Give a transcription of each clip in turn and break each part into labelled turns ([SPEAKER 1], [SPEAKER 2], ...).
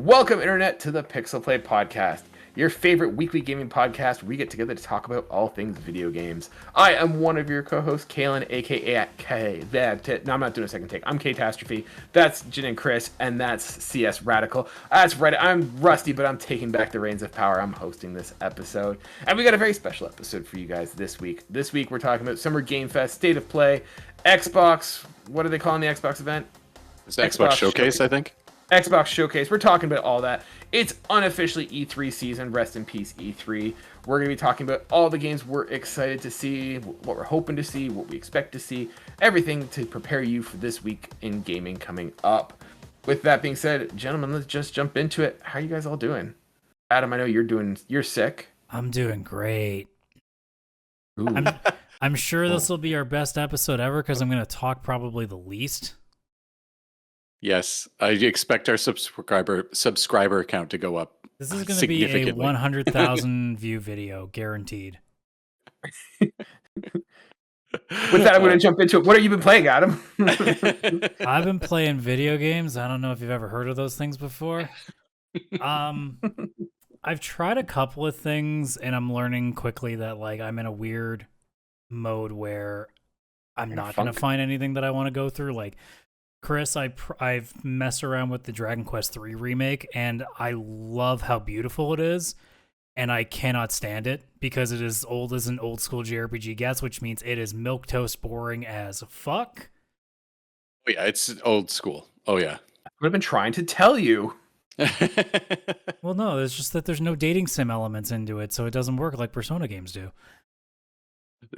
[SPEAKER 1] Welcome, Internet, to the PixelPlay Podcast, your favorite weekly gaming podcast where we get together to talk about all things video games. I am one of your co-hosts, Kaylan, aka K. No, I'm not doing a second take. I'm Catastrophe. That's Jin and Chris, and that's CS Radical. That's right. I'm rusty, but I'm taking back the reins of power. I'm hosting this episode, and we got a very special episode for you guys this week. This week, we're talking about Summer Game Fest, State of Play, Xbox. What are they calling the Xbox event?
[SPEAKER 2] It's the Xbox Showcase, I think.
[SPEAKER 1] Xbox Showcase. We're talking about all that. It's unofficially E3 season. Rest in peace, E3. We're going to be talking about all the games we're excited to see, what we're hoping to see, what we expect to see, everything to prepare you for this week in gaming coming up. With that being said, gentlemen, let's just jump into it. How are you guys all doing? Adam, I know you're sick.
[SPEAKER 3] I'm doing great. I'm sure this will be our best episode ever because I'm going to talk probably the least.
[SPEAKER 2] Yes, I expect our subscriber count to go up.
[SPEAKER 3] This is going to be a 100,000 view video, guaranteed.
[SPEAKER 1] With that, I'm going to jump into it. What have you been playing, Adam?
[SPEAKER 3] I've been playing video games. I don't know if you've ever heard of those things before. I've tried a couple of things, and I'm learning quickly that like I'm in a weird mode where I'm not going to find anything that I want to go through. Like Chris, I've messed around with the Dragon Quest III remake, and I love how beautiful it is, and I cannot stand it because it is old as an old school JRPG gets, which means it is milquetoast boring as fuck.
[SPEAKER 2] Oh yeah, it's old school. Oh yeah.
[SPEAKER 1] I've been trying to tell you.
[SPEAKER 3] Well, no, it's just that there's no dating sim elements into it, so it doesn't work like Persona games do.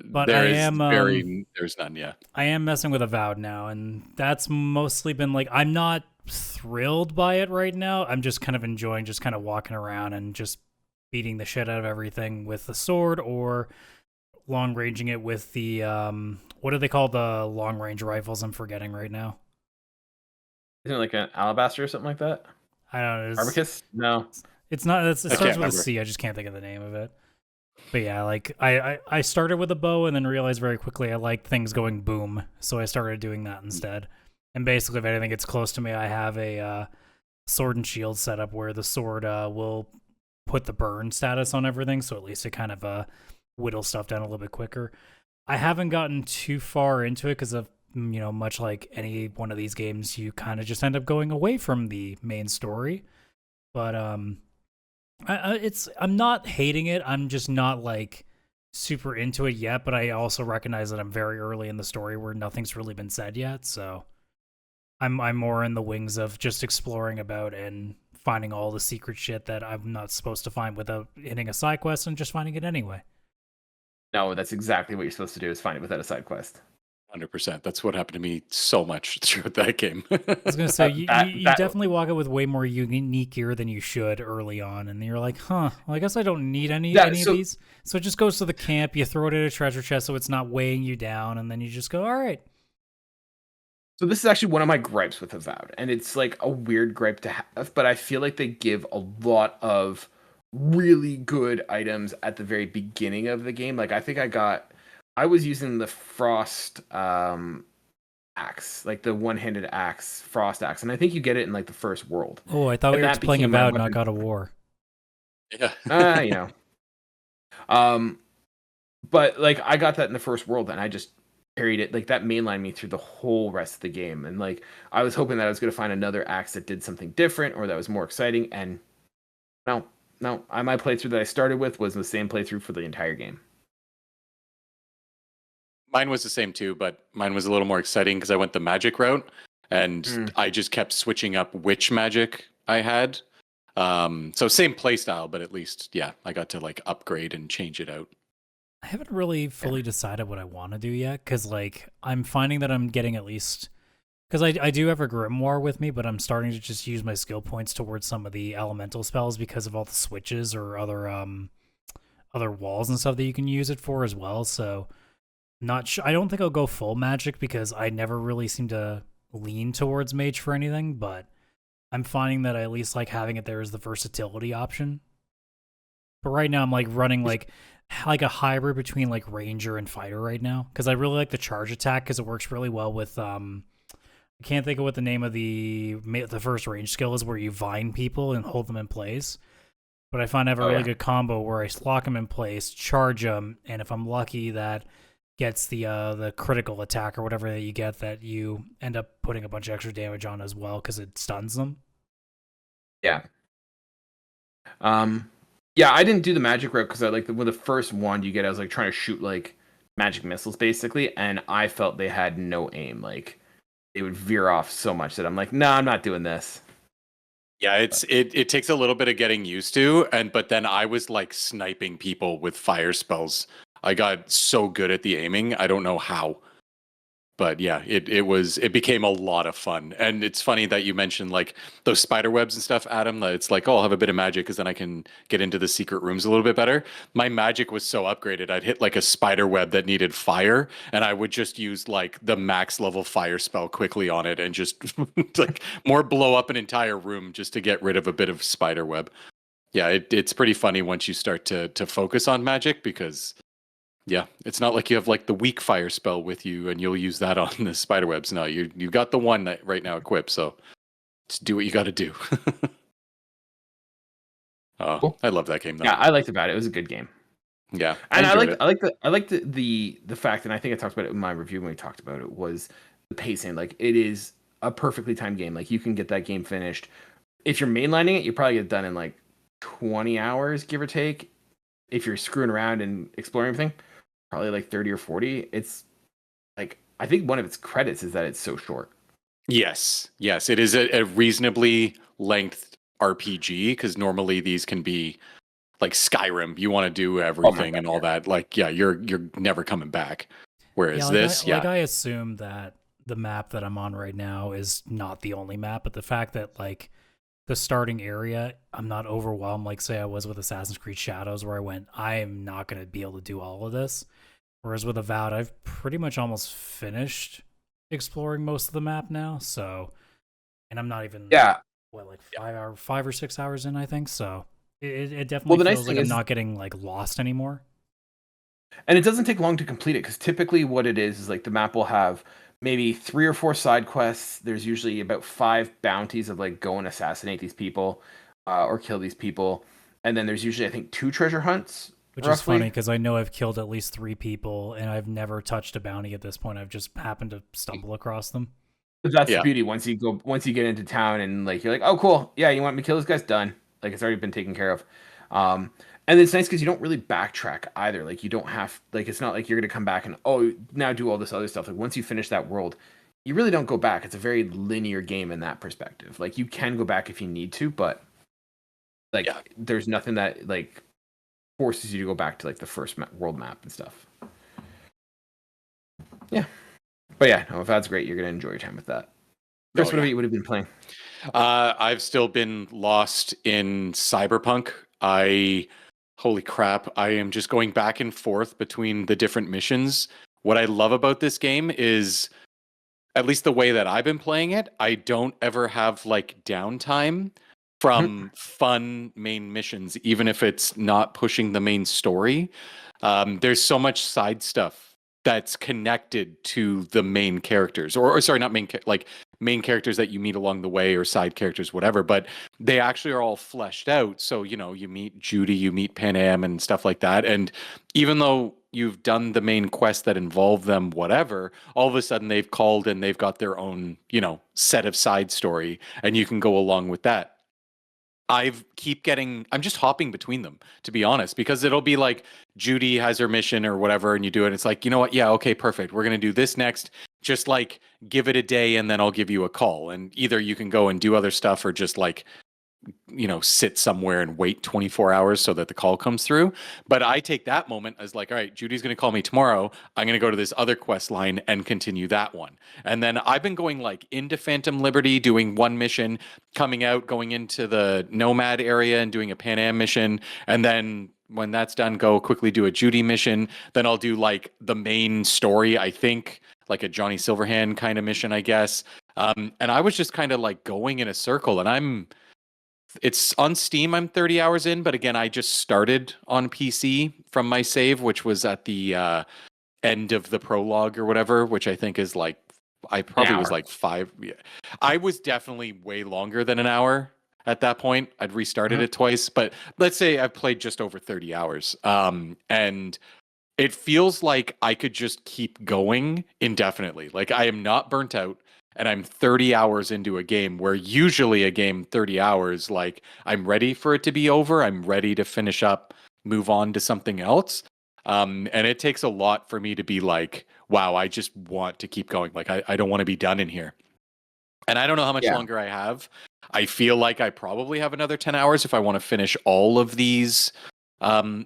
[SPEAKER 3] But there's none, yeah. I am messing with Avowed now, and that's mostly been like, I'm not thrilled by it right now. I'm just kind of enjoying just kind of walking around and just beating the shit out of everything with the sword or long ranging it with the, what do they call the long range rifles? I'm forgetting right now.
[SPEAKER 1] Isn't it like an alabaster or something like that?
[SPEAKER 3] I don't know.
[SPEAKER 1] Arbicus? No.
[SPEAKER 3] It's not, it starts with a C. I just can't think of the name of it. But yeah, like I started with a bow and then realized very quickly I like things going boom, so I started doing that instead. And basically, if anything gets close to me, I have a sword and shield setup where the sword will put the burn status on everything, so at least it kind of whittles stuff down a little bit quicker. I haven't gotten too far into it because of, you know, much like any one of these games, you kind of just end up going away from the main story. But I'm not hating it. I'm just not like super into it yet, but I also recognize that I'm very early in the story where nothing's really been said yet. So I'm more in the wings of just exploring about and finding all the secret shit that I'm not supposed to find without hitting a side quest and just finding it anyway.
[SPEAKER 1] No, that's exactly what you're supposed to do, is find it without a side quest.
[SPEAKER 2] 100%. That's what happened to me so much throughout that game.
[SPEAKER 3] I was going to say, you definitely walk out with way more unique gear than you should early on. And you're like, well, I guess I don't need any of these. So it just goes to the camp. You throw it in a treasure chest so it's not weighing you down. And then you just go, all right.
[SPEAKER 1] So this is actually one of my gripes with Avowed. And it's like a weird gripe to have. But I feel like they give a lot of really good items at the very beginning of the game. Like I think I was using the Frost axe, like the one-handed axe, Frost axe, and I think you get it in like the first world.
[SPEAKER 3] Oh, I thought we were playing Avowed, not God of War.
[SPEAKER 2] Yeah.
[SPEAKER 1] You know. But like I got that in the first world, and I just carried it. Like that mainlined me through the whole rest of the game, and like I was hoping that I was going to find another axe that did something different or that was more exciting. And no, my playthrough that I started with was the same playthrough for the entire game.
[SPEAKER 2] Mine was the same too, but mine was a little more exciting because I went the magic route, and I just kept switching up which magic I had. So same play style, but at least, yeah, I got to like upgrade and change it out.
[SPEAKER 3] I haven't really fully decided what I want to do yet, because like I'm finding that I'm getting at least, because I do have a grimoire with me, but I'm starting to just use my skill points towards some of the elemental spells because of all the switches or other walls and stuff that you can use it for as well. So not sure. I don't think I'll go full magic because I never really seem to lean towards mage for anything, but I'm finding that I at least like having it there as the versatility option. But right now I'm like running like a hybrid between like ranger and fighter right now, because I really like the charge attack because it works really well with I can't think of what the name of the first range skill is, where you vine people and hold them in place. But I find I have a really good combo where I lock them in place, charge them, and if I'm lucky, that gets the critical attack or whatever that you get, that you end up putting a bunch of extra damage on as well because it stuns them.
[SPEAKER 1] Yeah. Yeah, I didn't do the magic route because I like the first one you get. I was like trying to shoot like magic missiles basically, and I felt they had no aim. Like it would veer off so much that I'm like, no, I'm not doing this.
[SPEAKER 2] Yeah, it takes a little bit of getting used to, but then I was like sniping people with fire spells. I got so good at the aiming. I don't know how. But yeah, it became a lot of fun. And it's funny that you mentioned like those spider webs and stuff, Adam. That it's like, oh, I'll have a bit of magic because then I can get into the secret rooms a little bit better. My magic was so upgraded. I'd hit like a spider web that needed fire, and I would just use like the max level fire spell quickly on it and just like more blow up an entire room just to get rid of a bit of spider web. Yeah, it's pretty funny once you start to focus on magic, because yeah, it's not like you have like the weak fire spell with you and you'll use that on the spider webs. No, you got the one that right now equipped, so just do what you got to do. Oh, cool. I love that game though.
[SPEAKER 1] Yeah, I liked about it. It was a good game.
[SPEAKER 2] Yeah,
[SPEAKER 1] and I like the fact, and I think I talked about it in my review when we talked about it, was the pacing. Like it is a perfectly timed game. Like you can get that game finished. If you're mainlining it, you probably get it done in like 20 hours, give or take. If you're screwing around and exploring everything, probably like 30 or 40. It's like, I think one of its credits is that it's so short.
[SPEAKER 2] Yes, it is a reasonably length RPG, because normally these can be like Skyrim. You want to do everything and all that. Like, yeah, you're never coming back. Whereas
[SPEAKER 3] I assume that the map that I'm on right now is not the only map, but the fact that like the starting area, I'm not overwhelmed like say I was with Assassin's Creed Shadows, where I went, I am not going to be able to do all of this. Whereas with Avowed, I've pretty much almost finished exploring most of the map now. So, and I'm not even like 5 or 6 hours in, I think. So it definitely feels like I'm not getting like lost anymore.
[SPEAKER 1] And it doesn't take long to complete it, because typically what it is like the map will have maybe 3 or 4 side quests. There's usually about 5 bounties of like go and assassinate these people or kill these people. And then there's usually, I think, 2 treasure hunts.
[SPEAKER 3] Which is funny, because I know I've killed at least 3 people, and I've never touched a bounty at this point. I've just happened to stumble across them.
[SPEAKER 1] But that's the beauty. Once you get into town and like you're like, oh cool, yeah, you want me to kill this guy's done. Like it's already been taken care of. And it's nice because you don't really backtrack either. Like you don't have, like, it's not like you're gonna come back and now do all this other stuff. Like once you finish that world, you really don't go back. It's a very linear game in that perspective. Like you can go back if you need to, but like there's nothing that like forces you to go back to like the first world map and stuff. Yeah, but yeah, no, if that's great, you're gonna enjoy your time with that. Chris, what would have been playing?
[SPEAKER 2] I've still been lost in Cyberpunk. Holy crap, I am just going back and forth between the different missions. What I love about this game is, at least the way that I've been playing it, I don't ever have like downtime from fun main missions, even if it's not pushing the main story. There's so much side stuff that's connected to the main characters, or sorry, not main like main characters that you meet along the way, or side characters, whatever, but they actually are all fleshed out. So, you know, you meet Judy, you meet Pan Am and stuff like that. And even though you've done the main quest that involve them, whatever, all of a sudden they've called and they've got their own, you know, set of side story, and you can go along with that. I'm just hopping between them, to be honest, because it'll be like Judy has her mission or whatever, and you do it. It's like, you know what? Yeah, okay, perfect. We're going to do this next. Just like give it a day and then I'll give you a call. And either you can go and do other stuff, or just like, you know, sit somewhere and wait 24 hours so that the call comes through. But I take that moment as like, all right, Judy's going to call me tomorrow. I'm going to go to this other quest line and continue that one. And then I've been going like into Phantom Liberty, doing one mission, coming out, going into the Nomad area and doing a Pan Am mission. And then when that's done, go quickly do a Judy mission. Then I'll do like the main story, I think, like a Johnny Silverhand kind of mission, I guess. And I was just kind of like going in a circle, and it's on Steam, I'm 30 hours in, but again, I just started on PC from my save, which was at the end of the prologue or whatever, which I think is like I probably was
[SPEAKER 1] hour.
[SPEAKER 2] like 5. Yeah. I was definitely way longer than an hour at that point. I'd restarted it twice, but let's say I've played just over 30 hours. And it feels like I could just keep going indefinitely. Like I am not burnt out and I'm 30 hours into a game where usually a game 30 hours, like I'm ready for it to be over. I'm ready to finish up, move on to something else. And it takes a lot for me to be like, wow, I just want to keep going. Like I don't want to be done in here. And I don't know how much
[SPEAKER 1] Yeah.
[SPEAKER 2] longer I have. I feel like I probably have another 10 hours if I want to finish all of these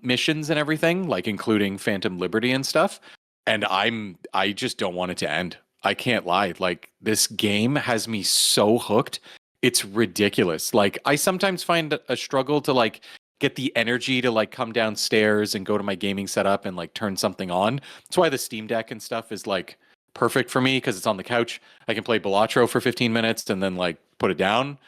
[SPEAKER 2] missions and everything, like including Phantom Liberty and stuff. And I just don't want it to end. I can't lie. Like this game has me so hooked. It's ridiculous. Like I sometimes find a struggle to like get the energy to like come downstairs and go to my gaming setup and like turn something on. That's why the Steam Deck and stuff is like perfect for me because it's on the couch. I can play Balatro for 15 minutes and then like put it down.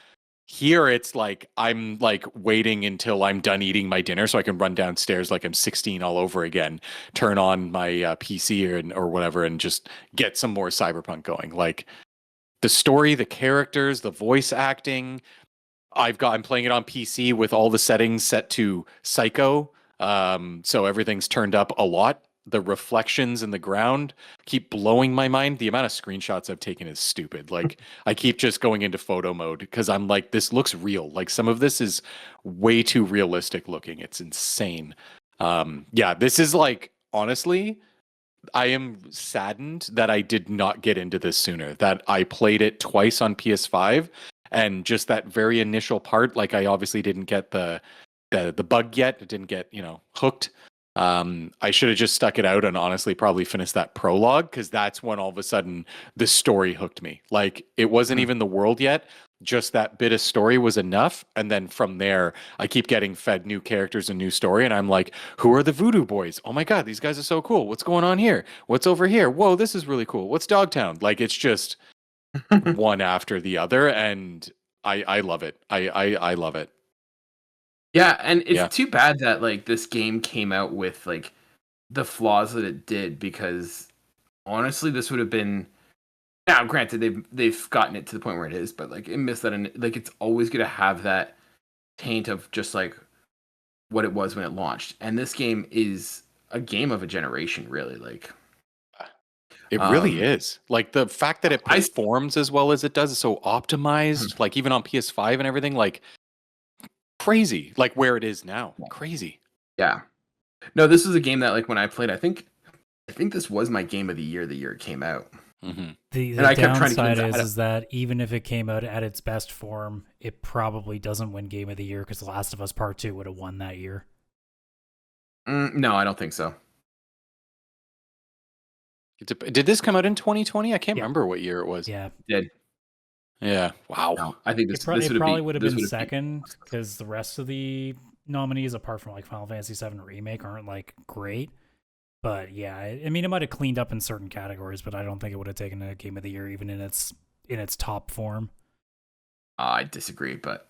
[SPEAKER 2] Here it's like I'm like waiting until I'm done eating my dinner so I can run downstairs like I'm 16 all over again, turn on my PC or whatever and just get some more Cyberpunk going. Like the story, the characters, the voice acting. I'm playing it on PC with all the settings set to psycho. So everything's turned up a lot. The reflections in the ground keep blowing my mind. The amount of screenshots I've taken is stupid. Like I keep just going into photo mode because I'm like, this looks real. Like some of this is way too realistic looking. It's insane. Yeah, this is like honestly, I am saddened that I did not get into this sooner. That I played it twice on PS5, and just that very initial part, like I obviously didn't get the bug yet. It didn't get hooked. I should have just stuck it out and honestly probably finished that prologue because that's when all of a sudden the story hooked me. Like it wasn't even the world yet. Just that bit of story was enough. And then from there, I keep getting fed new characters and new story. And I'm like, who are the Voodoo Boys? Oh my God, these guys are so cool. What's going on here? What's over here? Whoa, this is really cool. What's Dogtown? Like it's just one after the other. And I love it. I love it.
[SPEAKER 1] Yeah, and it's too bad that like this game came out with like the flaws that it did because honestly, this would have been. Now, granted, they've gotten it to the point where it is, but like it missed that, and like it's always gonna have that taint of just like what it was when it launched. And this game is a game of a generation, really. Like
[SPEAKER 2] it really is. Like the fact that it performs as well as it does is so optimized. Like even on PS5 and everything, like. Crazy, like where it is now. Crazy.
[SPEAKER 1] Yeah. No, this was a game that like when I played, I think this was my game of the year it came out.
[SPEAKER 2] Mm-hmm.
[SPEAKER 3] The downside is that even if it came out at its best form, it probably doesn't win Game of the Year because The Last of Us Part 2 would have won that year.
[SPEAKER 1] No, I don't think so.
[SPEAKER 2] Did this come out in 2020? I can't remember what year it was.
[SPEAKER 3] Yeah.
[SPEAKER 1] It did.
[SPEAKER 2] Yeah. Wow.
[SPEAKER 1] No, I think this
[SPEAKER 3] probably would have been second because the rest of the nominees, apart from like Final Fantasy VII Remake, aren't like great. But yeah, I mean, it might have cleaned up in certain categories, but I don't think it would have taken a Game of the Year even in its top form.
[SPEAKER 1] I disagree, but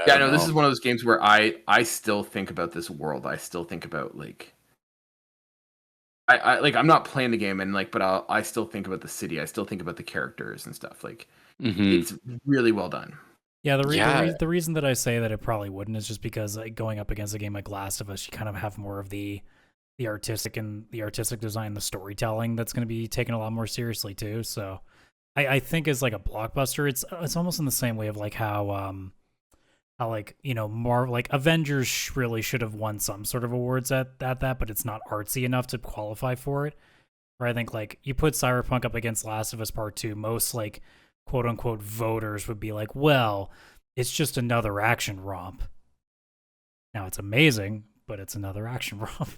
[SPEAKER 1] no, this is one of those games where I still think about this world. I still think about like. I like I'm not playing the game and like, but I still think about the city. I still think about the characters and stuff. Like, it's really well done.
[SPEAKER 3] Yeah, the reason that I say that it probably wouldn't is just because like, going up against a game like Last of Us, you kind of have more of the artistic design, the storytelling that's going to be taken a lot more seriously too. So, I think as like a blockbuster, it's almost in the same way of like how like more like Avengers really should have won some sort of awards at that, but it's not artsy enough to qualify for it. Where I think like you put Cyberpunk up against Last of Us Part 2, most like quote unquote voters would be like, well, it's just another action romp. Now it's amazing, but it's another action romp.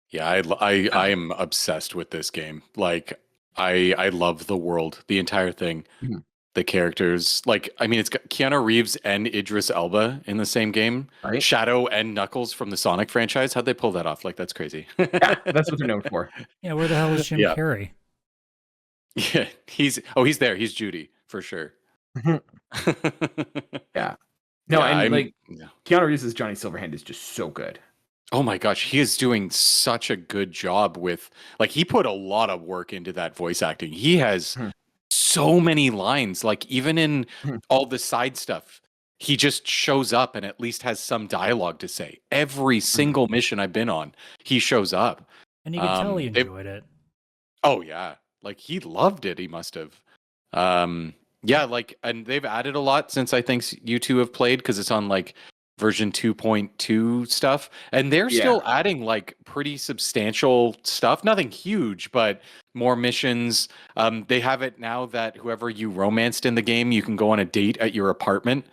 [SPEAKER 2] Yeah, I am obsessed with this game. Like I love the world, the entire thing. The characters, like, I mean, it's got Keanu Reeves and Idris Elba in the same game. Right? Shadow and Knuckles from the Sonic franchise. How'd they pull that off? Like, that's crazy.
[SPEAKER 1] Yeah, that's what they're known for.
[SPEAKER 3] Yeah, where the hell is Jim Carrey?
[SPEAKER 2] Yeah, he's there. He's Judy for sure.
[SPEAKER 1] Yeah. No, Keanu Reeves as Johnny Silverhand is just so good.
[SPEAKER 2] Oh my gosh, he is doing such a good job with like he put a lot of work into that voice acting. He has
[SPEAKER 1] Hmm.
[SPEAKER 2] so many lines, like even in
[SPEAKER 1] Hmm.
[SPEAKER 2] all the side stuff, he just shows up and at least has some dialogue to say. Every
[SPEAKER 1] Hmm.
[SPEAKER 2] single mission I've been on, he shows up.
[SPEAKER 3] And you could tell he
[SPEAKER 2] They
[SPEAKER 3] enjoyed it.
[SPEAKER 2] Oh yeah, like he loved it. He must have. Yeah, like, and they've added a lot since I think you two have played because it's on like version 2.2 stuff, and they're
[SPEAKER 1] Yeah.
[SPEAKER 2] still adding like pretty substantial stuff. Nothing huge, but more missions. They have it now that whoever you romanced in the game, you can go on a date at your apartment,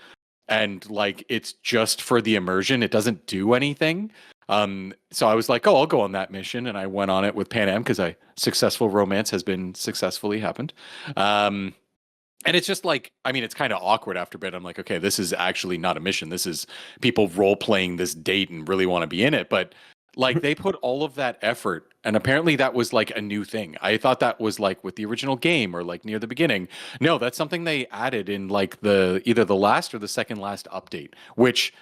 [SPEAKER 2] and like it's just for the immersion. It doesn't do anything. So I was like, oh, I'll go on that mission, and I went on it with Pan Am because a successful romance has been successfully happened. And it's just like, I mean, it's kind of awkward after a bit. I'm like, okay, this is actually not a mission. This is people role playing this date and really want to be in it. But like they put all of that effort, and apparently that was like a new thing. I thought that was like with the original game or like near the beginning. No, that's something they added in like the either the last or the second last update, which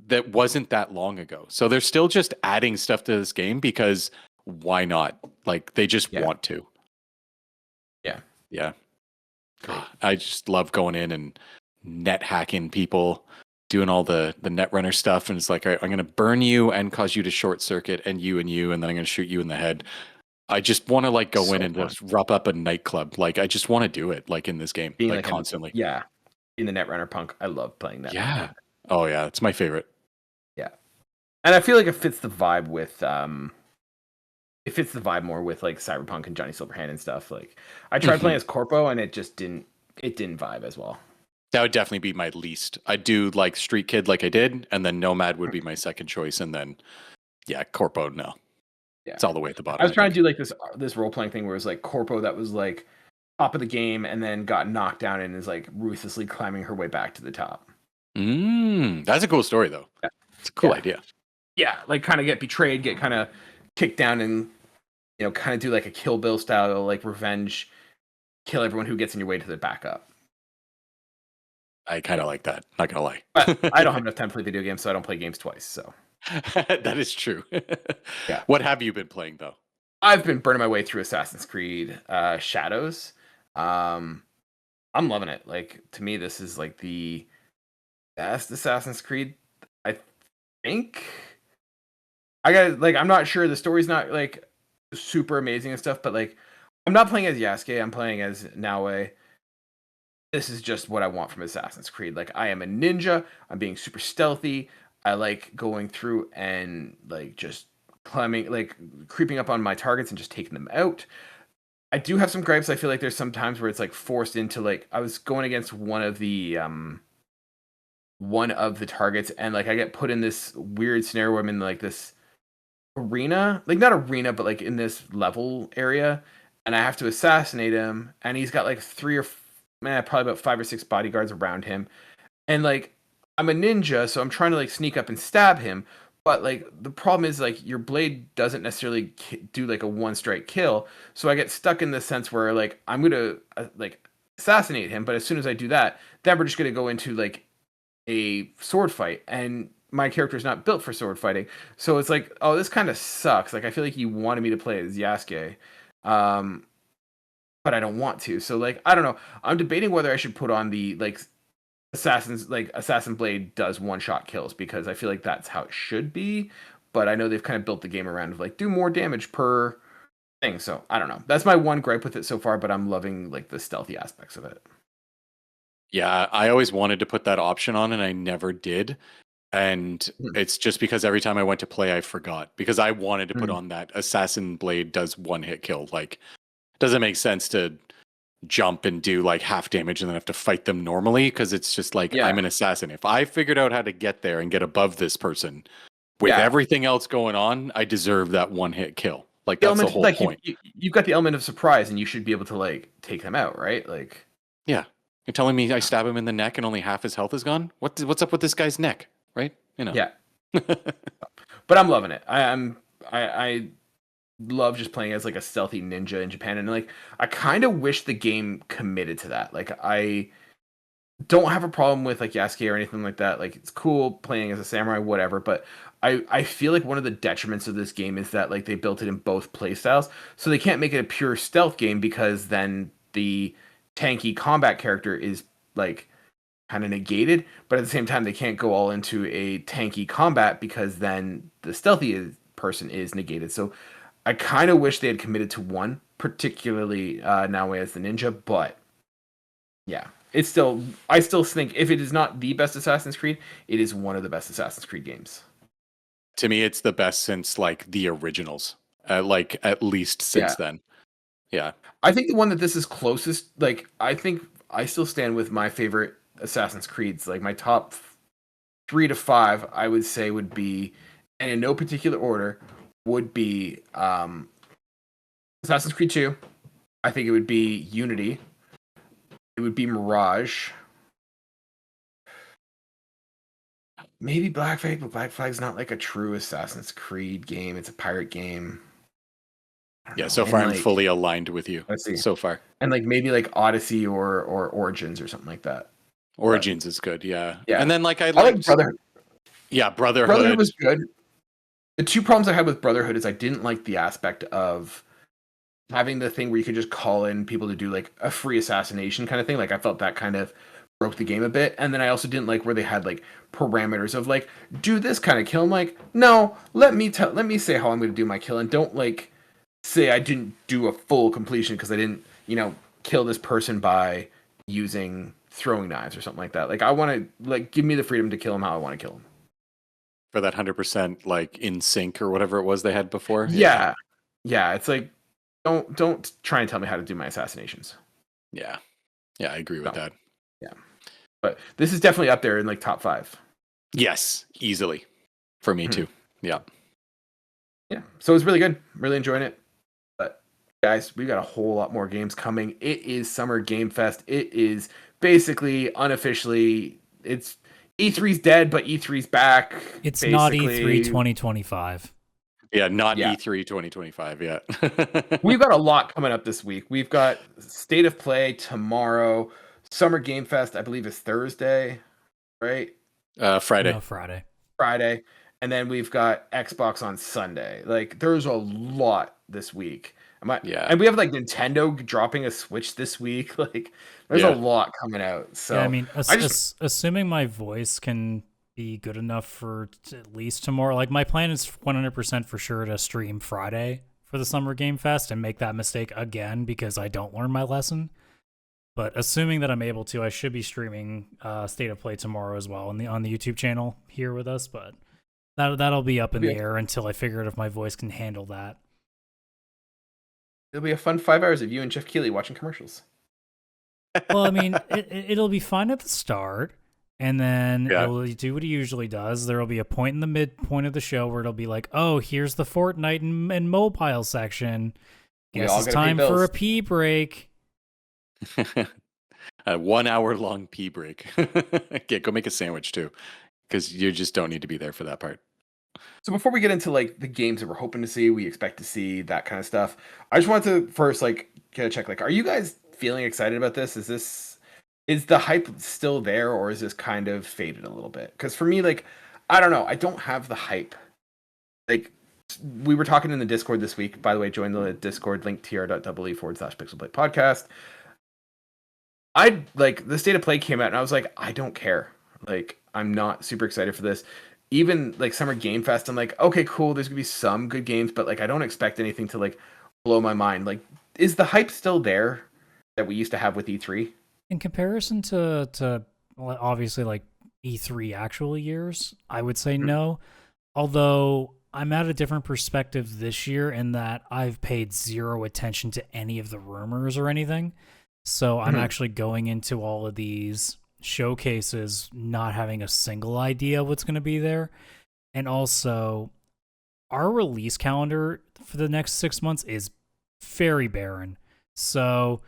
[SPEAKER 2] that wasn't that long ago. So they're still just adding stuff to this game because why not? Like they just
[SPEAKER 1] Yeah.
[SPEAKER 2] want to.
[SPEAKER 1] Yeah.
[SPEAKER 2] Yeah.
[SPEAKER 1] Great.
[SPEAKER 2] I just love going in and net hacking people, doing all the netrunner stuff, and it's like, all right, I'm going to burn you and cause you to short circuit, and then I'm going to shoot you in the head. I just want to like go
[SPEAKER 1] So
[SPEAKER 2] in and
[SPEAKER 1] fun.
[SPEAKER 2] just rough up a nightclub. Like I just want to do it, like in this game,
[SPEAKER 1] Being
[SPEAKER 2] like
[SPEAKER 1] like
[SPEAKER 2] constantly.
[SPEAKER 1] yeah, in the Netrunner punk, I love playing that.
[SPEAKER 2] Yeah. Oh yeah, it's my favorite.
[SPEAKER 1] Yeah, and I feel like it fits the vibe with it fits the vibe more with like Cyberpunk and Johnny Silverhand and stuff. Like I tried playing as Corpo and it just didn't vibe as well.
[SPEAKER 2] That would definitely be my least. I'd do like Street Kid like I did, and then Nomad would be my second choice, and then yeah, Corpo, no.
[SPEAKER 1] Yeah,
[SPEAKER 2] It's all the way at the bottom.
[SPEAKER 1] I was trying to do like this role playing thing where it was like Corpo that was like top of the game and then got knocked down and is like ruthlessly climbing her way back to the top.
[SPEAKER 2] That's a cool story though.
[SPEAKER 1] Yeah.
[SPEAKER 2] It's a cool idea.
[SPEAKER 1] Yeah, like kind of get betrayed, get kind of kicked down, and you know, kind of do like a Kill Bill style like revenge, kill everyone who gets in your way to the backup.
[SPEAKER 2] I kind of like that. Not gonna lie.
[SPEAKER 1] But I don't have enough time to play video games, so I don't play games twice. So
[SPEAKER 2] that is true.
[SPEAKER 1] Yeah.
[SPEAKER 2] What have you been playing though?
[SPEAKER 1] I've been burning my way through Assassin's Creed Shadows. I'm loving it. Like to me, this is like the best Assassin's Creed. I think I got like I'm not sure the story's not like super amazing and stuff, but like I'm not playing as Yasuke. I'm playing as Naoe. This is just what I want from Assassin's Creed. Like I am a ninja. I'm being super stealthy. I like going through and like just climbing, like creeping up on my targets and just taking them out. I do have some gripes. I feel like there's some times where it's like forced into like I was going against one of the targets and like I get put in this weird scenario where I'm in like this arena, like not arena, but like in this level area, and I have to assassinate him, and he's got like probably about 5 or 6 bodyguards around him, and like I'm a ninja, so I'm trying to like sneak up and stab him, but like the problem is like your blade doesn't necessarily do like a one strike kill, so I get stuck in the sense where like I'm gonna like assassinate him, but as soon as I do that, then we're just gonna go into like a sword fight, and my character is not built for sword fighting, so it's like, oh, this kind of sucks. Like I feel like you wanted me to play as Yasuke, but I don't want to. So like I don't know. I'm debating whether I should put on the like Assassin Blade does one shot kills because I feel like that's how it should be. But I know they've kind of built the game around of like do more damage per thing. So I don't know. That's my one gripe with it so far. But I'm loving like the stealthy aspects of it.
[SPEAKER 2] Yeah, I always wanted to put that option on, and I never did. And it's just because every time I went to play, I forgot because I wanted to put on that Assassin Blade does one hit kill. Like, doesn't make sense to jump and do like half damage and then have to fight them normally because it's just like I'm an assassin. If I figured out how to get there and get above this person with everything else going on, I deserve that one hit kill. Like that's the whole point.
[SPEAKER 1] You've got the element of surprise, and you should be able to like take them out, right? Like,
[SPEAKER 2] yeah, you're telling me I stab him in the neck and only half his health is gone? What's up with this guy's neck? Right? You know.
[SPEAKER 1] Yeah. But I'm loving it. I love just playing as like a stealthy ninja in Japan, and like I kind of wish the game committed to that. Like don't have a problem with like Yasuke or anything like that. Like it's cool playing as a samurai, whatever. But I feel like one of the detriments of this game is that like they built it in both playstyles, so they can't make it a pure stealth game because then the tanky combat character is like kind of negated. But at the same time, they can't go all into a tanky combat because then the stealthy person is negated. So I kind of wish they had committed to one, particularly Naoe as the ninja. But yeah, it's still, I still think if it is not the best Assassin's Creed, it is one of the best Assassin's Creed games.
[SPEAKER 2] To me, it's the best since like the originals, like at least since then. Yeah,
[SPEAKER 1] I think the one that this is closest, like I think I still stand with my favorite Assassin's Creeds. Like my top 3 to 5, I would say would be, and in no particular order, would be Assassin's Creed 2. I think it would be Unity. It would be Mirage. Maybe Black Flag, but Black Flag's not like a true Assassin's Creed game. It's a pirate game.
[SPEAKER 2] Yeah, so far I'm fully aligned with you.
[SPEAKER 1] Let's see.
[SPEAKER 2] So far.
[SPEAKER 1] And like maybe like Odyssey or Origins or something like that.
[SPEAKER 2] Origins is good, yeah.
[SPEAKER 1] Yeah.
[SPEAKER 2] And then like I
[SPEAKER 1] like Brotherhood.
[SPEAKER 2] Yeah, Brotherhood.
[SPEAKER 1] Brotherhood was good. The two problems I had with Brotherhood is I didn't like the aspect of having the thing where you could just call in people to do like a free assassination kind of thing. Like I felt that kind of broke the game a bit. And then I also didn't like where they had like parameters of like do this kind of kill. I'm like, no, let me say how I'm going to do my kill, and don't like say I didn't do a full completion because I didn't, kill this person by using throwing knives or something like that. Like I want to like give me the freedom to kill him how I want to kill him.
[SPEAKER 2] For that 100% like in sync or whatever it was they had before.
[SPEAKER 1] Yeah. It's like don't try and tell me how to do my assassinations.
[SPEAKER 2] Yeah, I agree with that.
[SPEAKER 1] Yeah, but this is definitely up there in like top 5.
[SPEAKER 2] Yes, easily for me too. Yeah.
[SPEAKER 1] So it's really good. Really enjoying it. But guys, we got a whole lot more games coming. It is Summer Game Fest. It is basically unofficially, it's E3's dead, but E3's back.
[SPEAKER 3] It's not E3 2025.
[SPEAKER 2] Yeah, not E3 2025 yet.
[SPEAKER 1] We've got a lot coming up this week. We've got State of Play tomorrow. Summer Game Fest, I believe, is Thursday, right?
[SPEAKER 2] Friday.
[SPEAKER 3] No, Friday.
[SPEAKER 1] Friday. And then we've got Xbox on Sunday. Like, there's a lot this week. And we have like Nintendo dropping a Switch this week. Like, there's a lot coming out. So
[SPEAKER 3] yeah, I mean, assuming my voice can be good enough for at least tomorrow. Like, my plan is 100% for sure to stream Friday for the Summer Game Fest and make that mistake again because I don't learn my lesson. But assuming that I'm able to, I should be streaming State of Play tomorrow as well on the YouTube channel here with us. But that'll be up in the air until I figure out if my voice can handle that.
[SPEAKER 1] It'll be a fun 5 hours of you and Jeff Keighley watching commercials.
[SPEAKER 3] Well, I mean, it'll be fun at the start, and then it'll do what he usually does. There'll be a point in the midpoint of the show where it'll be like, oh, here's the Fortnite and mobile section. Guess it's time for a pee break.
[SPEAKER 2] A 1 hour long pee break. Okay, go make a sandwich too, because you just don't need to be there for that part.
[SPEAKER 1] So before we get into like the games that we're hoping to see, we expect to see, that kind of stuff, I just wanted to first like get a check. Like, are you guys feeling excited about this? Is the hype still there, or is this kind of faded a little bit? Because for me, like, I don't know, I don't have the hype. Like, we were talking in the Discord this week. By the way, join the Discord, link tr.ee/PixelPlay Podcast. I like the State of Play came out, and I was like, I don't care. Like, I'm not super excited for this. Even like Summer Game Fest, I'm like, okay, cool. There's gonna be some good games, but like, I don't expect anything to like blow my mind. Like, is the hype still there that we used to have with E3?
[SPEAKER 3] In comparison to obviously like E3 actual years, I would say no. Although I'm at a different perspective this year in that I've paid zero attention to any of the rumors or anything. So I'm actually going into all of these showcases not having a single idea what's going to be there. And also, our release calendar for the next 6 months is very barren. So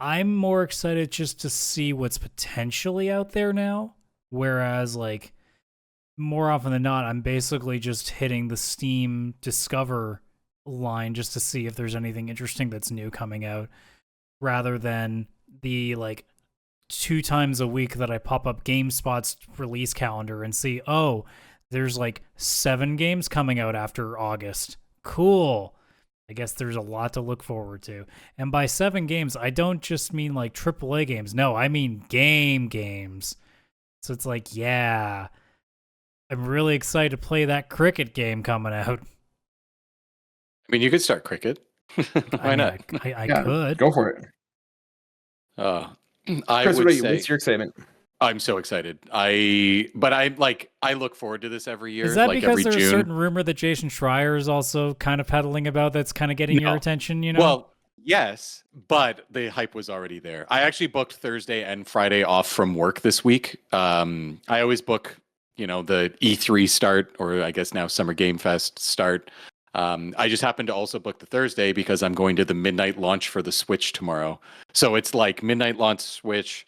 [SPEAKER 3] I'm more excited just to see what's potentially out there now. Whereas, like, more often than not, I'm basically just hitting the Steam Discover line just to see if there's anything interesting that's new coming out, rather than the, like, 2 times a week that I pop up GameSpot's release calendar and see, oh, there's like 7 games coming out after August. Cool. I guess there's a lot to look forward to. And by 7 games, I don't just mean like AAA games. No, I mean games. So it's like, yeah, I'm really excited to play that cricket game coming out.
[SPEAKER 2] I mean, you could start cricket. Why not?
[SPEAKER 3] I could.
[SPEAKER 1] Go for it.
[SPEAKER 2] I
[SPEAKER 1] Chris,
[SPEAKER 2] would say
[SPEAKER 1] what's your excitement?
[SPEAKER 2] I'm so excited. I look forward to this every year.
[SPEAKER 3] Is that
[SPEAKER 2] like
[SPEAKER 3] because
[SPEAKER 2] every
[SPEAKER 3] there's
[SPEAKER 2] June.
[SPEAKER 3] a certain rumor that Jason Schreier is also kind of peddling about that's kind of getting your attention, you know?
[SPEAKER 2] Well, yes, but the hype was already there. I actually booked Thursday and Friday off from work this week. I always book, the E3 start, or I guess now Summer Game Fest start. I just happened to also book the Thursday because I'm going to the midnight launch for the Switch tomorrow. So it's like midnight launch Switch,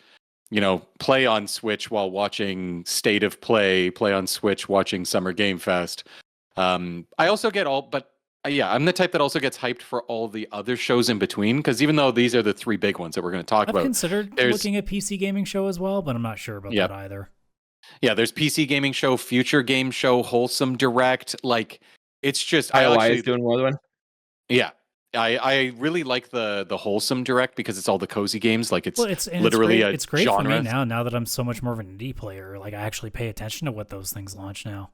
[SPEAKER 2] play on Switch while watching State of Play on Switch, watching Summer Game Fest. I also get I'm the type that also gets hyped for all the other shows in between, because even though these are the 3 big ones that we're going to talk about.
[SPEAKER 3] I've considered looking at PC Gaming Show as well, but I'm not sure about that either.
[SPEAKER 2] Yeah, there's PC Gaming Show, Future Game Show, Wholesome Direct. Like, it's just...
[SPEAKER 1] IOI is doing another one?
[SPEAKER 2] Yeah. I really like the Wholesome Direct because it's all the cozy games. Like, it's literally
[SPEAKER 3] it's great
[SPEAKER 2] genre.
[SPEAKER 3] for me now that I'm so much more of an indie player. Like, I actually pay attention to what those things launch now.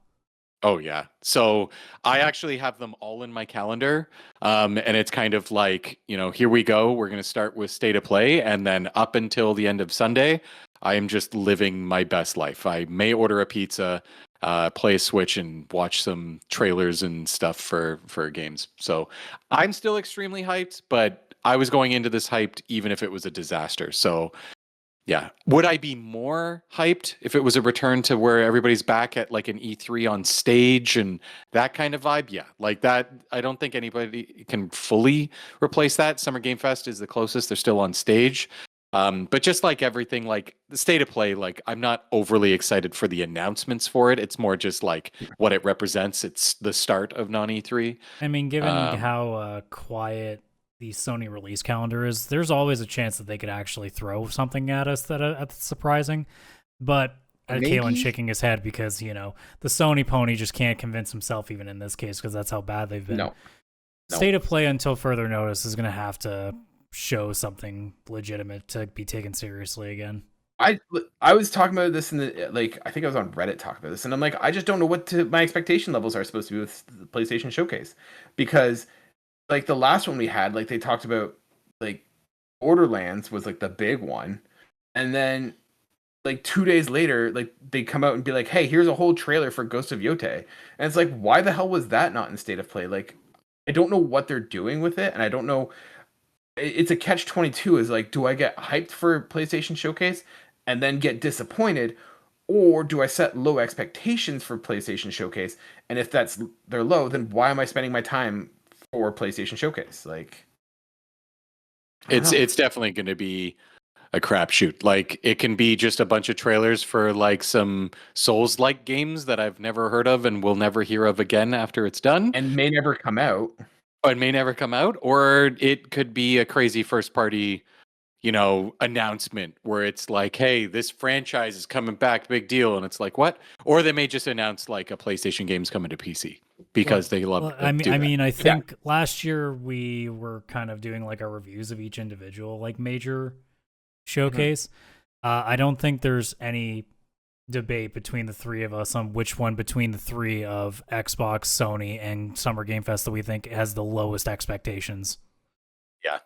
[SPEAKER 2] Oh, yeah. So I actually have them all in my calendar. And it's kind of like, here we go. We're going to start with State of Play. And then up until the end of Sunday, I am just living my best life. I may order a pizza, play a Switch, and watch some trailers and stuff for games. So I'm still extremely hyped, but I was going into this hyped even if it was a disaster. So yeah. Would I be more hyped if it was a return to where everybody's back at like an E3 on stage and that kind of vibe? Yeah. Like that, I don't think anybody can fully replace that. Summer Game Fest is the closest. They're still on stage. But just like everything, like the State of Play, like I'm not overly excited for the announcements for it. It's more just like what it represents. It's the start of non-E3.
[SPEAKER 3] I mean, given how quiet the Sony release calendar is, there's always a chance that they could actually throw something at us that's surprising. But Kaylan shaking his head because, the Sony pony just can't convince himself even in this case because that's how bad they've been. No. State of Play, until further notice, is going to have to show something legitimate to be taken seriously again.
[SPEAKER 1] I was talking about this in the I think I was on Reddit talking about this, and I'm like, I just don't know what my expectation levels are supposed to be with the PlayStation Showcase, because like the last one we had, like they talked about like Borderlands was like the big one, and then like 2 days later, like they come out and be like, hey, here's a whole trailer for Ghost of Yote, and it's like, why the hell was that not in State of Play? Like, I don't know what they're doing with it, and I don't know. It's a catch-22. Is like, do I get hyped for PlayStation Showcase and then get disappointed, or do I set low expectations for PlayStation Showcase? And if they're low, then why am I spending my time for PlayStation Showcase? Like,
[SPEAKER 2] it's definitely going to be a crapshoot. Like, it can be just a bunch of trailers for like some Souls-like games that I've never heard of and will never hear of again after it's done,
[SPEAKER 1] and may never come out.
[SPEAKER 2] It may never come out, or it could be a crazy first-party, announcement where it's like, hey, this franchise is coming back, big deal, and it's like, what? Or they may just announce like a PlayStation game's coming to PC because they love.
[SPEAKER 3] I think last year we were kind of doing like our reviews of each individual like major showcase. I don't think there's any debate between the 3 of us on which one between the 3 of Xbox, Sony, and Summer Game Fest that we think has the lowest expectations.
[SPEAKER 2] Yeah.